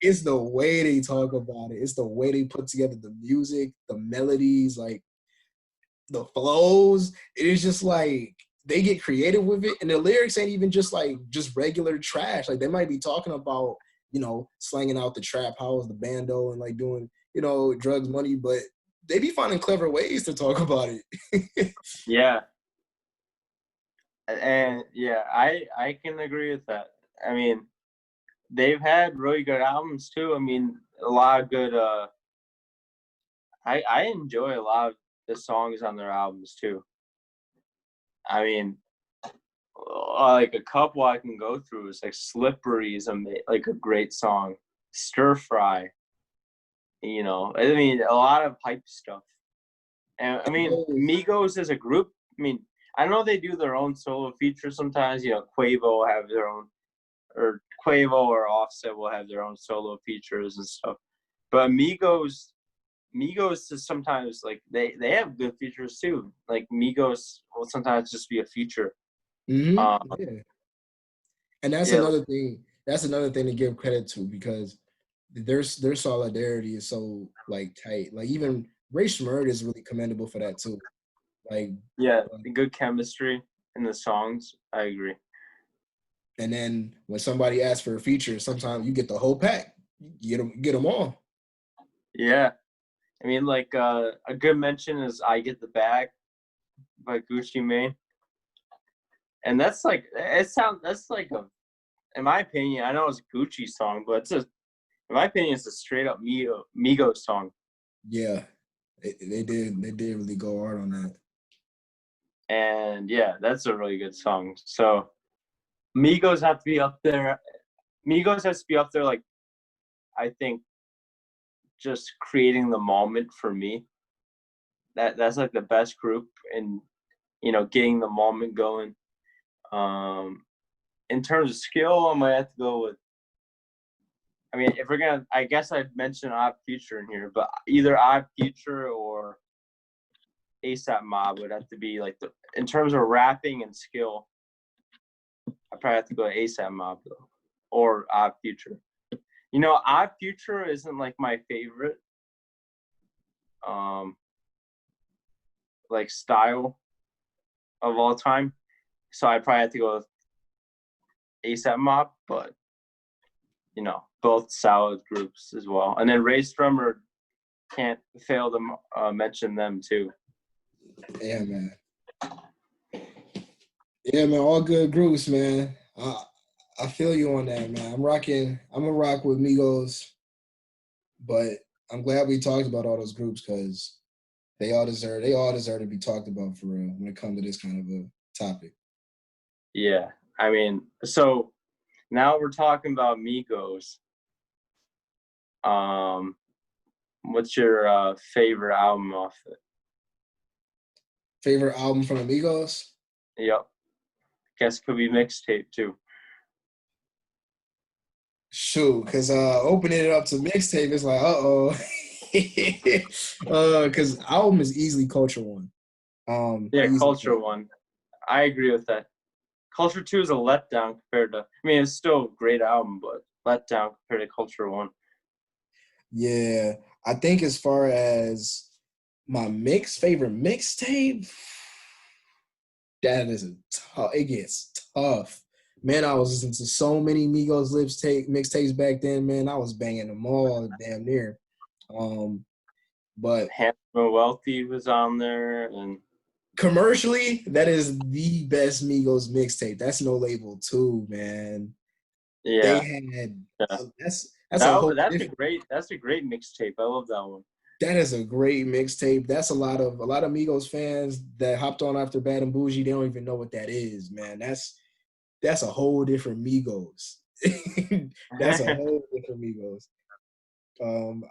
it's the way they talk about it. It's the way they put together the music, the melodies, like the flows. It is just like they get creative with it. And the lyrics ain't even just like just regular trash. Like they might be talking about, slanging out the trap house, the bando, and like doing, drugs, money, but they be finding clever ways to talk about it. Yeah. And yeah, I can agree with that. I mean, they've had really good albums too. I mean, a lot of good. I enjoy a lot of the songs on their albums too. I mean, like a couple I can go through is like "Slippery" is like a great song. "Stir Fry," I mean, a lot of hype stuff. And I mean, Migos as a group. I mean, I know they do their own solo features sometimes. Quavo will have their own, or Quavo or Offset will have their own solo features and stuff. But Migos is sometimes like they have good features too. Like Migos will sometimes just be a feature. Yeah. And that's Yeah, another thing. That's another thing to give credit to, because their solidarity is so like tight. Like even Ray Schmurd is really commendable for that too. Like yeah, good chemistry in the songs. I agree. and then when somebody asks for a feature, sometimes you get the whole pack. You get them all. Yeah, I mean, like a good mention is "I Get the Bag" by Gucci Mane, and that's like that's like a, in my opinion, I know it's a Gucci song, but in my opinion, it's a straight up Migos song. Yeah, they did really go hard on that. And yeah, that's a really good song. So Migos have to be up there. Migos has to be up there, like, I think, just creating the moment for me. That's like the best group in, getting the moment going. In terms of skill, I might have to go with, I mean, if we're gonna, I guess I'd mention Odd Future in here, but either Odd Future or ASAP Mob would have to be like in terms of rapping and skill. I probably have to go ASAP Mob though, or Odd Future. Odd Future isn't like my favorite, like style of all time, so I probably have to go with ASAP Mob. But both solid groups as well. And then Ray Strummer, can't fail to mention them too. Yeah, man. Yeah, man. All good groups, man. I feel you on that, man. I'm gonna rock with Migos, but I'm glad we talked about all those groups, because they all deserve to be talked about for real when it comes to this kind of a topic. Yeah, I mean, so now we're talking about Migos. What's your favorite album off it? Favorite album from Amigos? Yep. Guess could be mixtape too. Shoot, because opening it up to mixtape is like, because album is easily Culture One. Yeah, Culture One. I agree with that. Culture 2 is a letdown compared to, I mean, it's still a great album, but letdown compared to Culture 1. Yeah, I think as far as my favorite mixtape, that is it gets tough. Man, I was listening to so many Migos mixtapes back then, man. I was banging them all damn near. But Handsome and Wealthy was on there, and commercially, that is the best Migos mixtape. That's No Label too, man. yeah, They had that's a great mixtape. I love that one. That is a great mixtape. That's a lot of Migos fans that hopped on after Bad and Bougie. They don't even know what that is, man. That's a whole different Migos. That's a whole different Migos.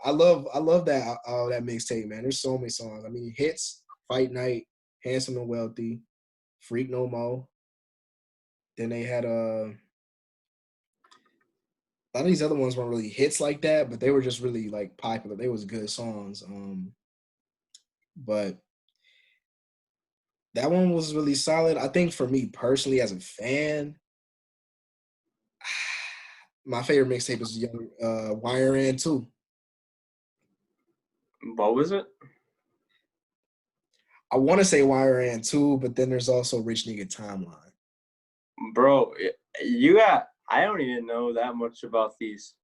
I love that mixtape, man. There's so many songs. I mean, hits, Fight Night, Handsome and Wealthy, Freak No More. Then they had a lot of these other ones weren't really hits like that, but they were just really like popular. They was good songs. But that one was really solid. I think for me personally, as a fan, my favorite mixtape is Young YRN 2. What was it? I want to say YRN 2, but then there's also Rich Nigga Timeline. Bro, I don't even know that much about these.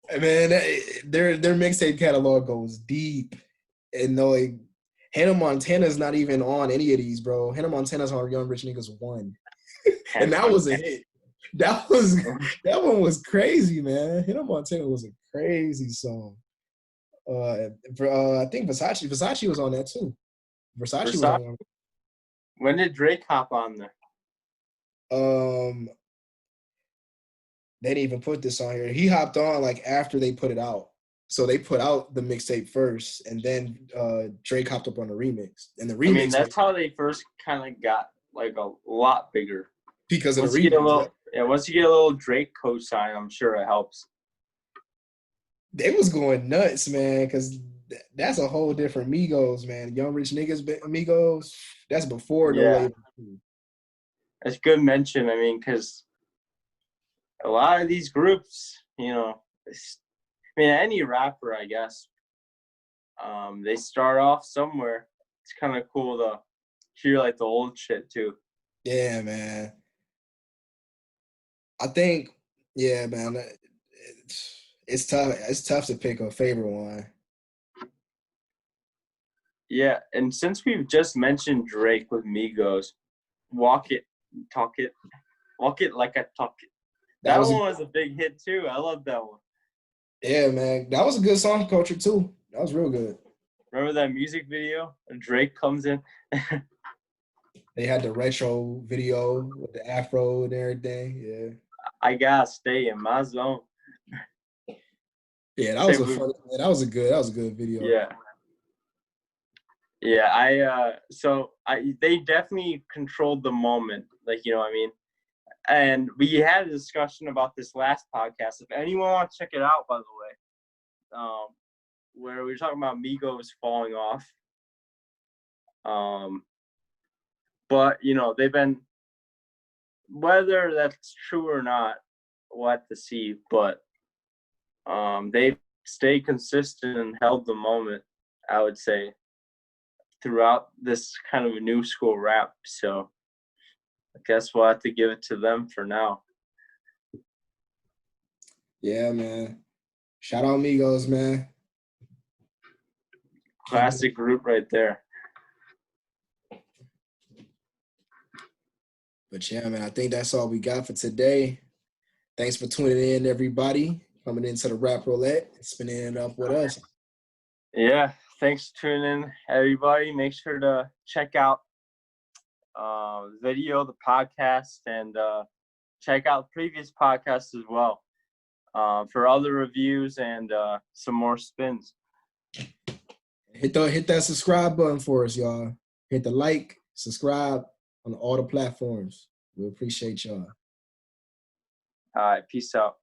Man, their mixtape catalog goes deep. And like Hannah Montana's not even on any of these, bro. Hannah Montana's on Young Rich Niggas 1. And that was a hit. That one was crazy, man. Hannah Montana was a crazy song. I think Versace was on that too. Versace was on. When did Drake hop on there? They didn't even put this on here. He hopped on like after they put it out. So they put out the mixtape first, and then Drake hopped up on the remix. And the remix, I mean, that's how they first kind of got like a lot bigger. Because of the remix. Once you get a little Drake cosign, I'm sure it helps. They was going nuts, man, because that's a whole different Migos, man. Young Rich Niggas Migos, that's before the label. That's a good mention. I mean, because a lot of these groups, any rapper, I guess, they start off somewhere. It's kind of cool to hear like the old shit too. Yeah, man. I think, yeah, man, it's tough. It's tough to pick a favorite one. Yeah, and since we've just mentioned Drake with Migos, Walk It, Talk It, Walk It Like I Talk It. That one was a big hit too. I love that one. Yeah, man. That was a good song culture too. That was real good. Remember that music video? And Drake comes in. They had the retro video with the afro and everything. Yeah. I gotta stay in my zone. Yeah, that was that was a good video. Yeah. Yeah, they definitely controlled the moment. Like, you know what I mean? And we had a discussion about this last podcast. If anyone wants to check it out, by the way, where we were talking about Migos falling off. But, they've been, whether that's true or not, we'll have to see. But they've stayed consistent and held the moment, I would say, throughout this kind of a new school rap. So I guess we'll have to give it to them for now. Yeah, man. Shout out Migos, man. Classic group right there. But yeah, man, I think that's all we got for today. Thanks for tuning in, everybody. Coming into the Rap Roulette and spinning it up with us. Yeah, thanks for tuning in, everybody. Make sure to check out the video, the podcast, and check out previous podcasts as well for other reviews and some more spins. Hit that subscribe button for us, y'all. Hit the like, subscribe on all the platforms. We appreciate y'all. All right, peace out.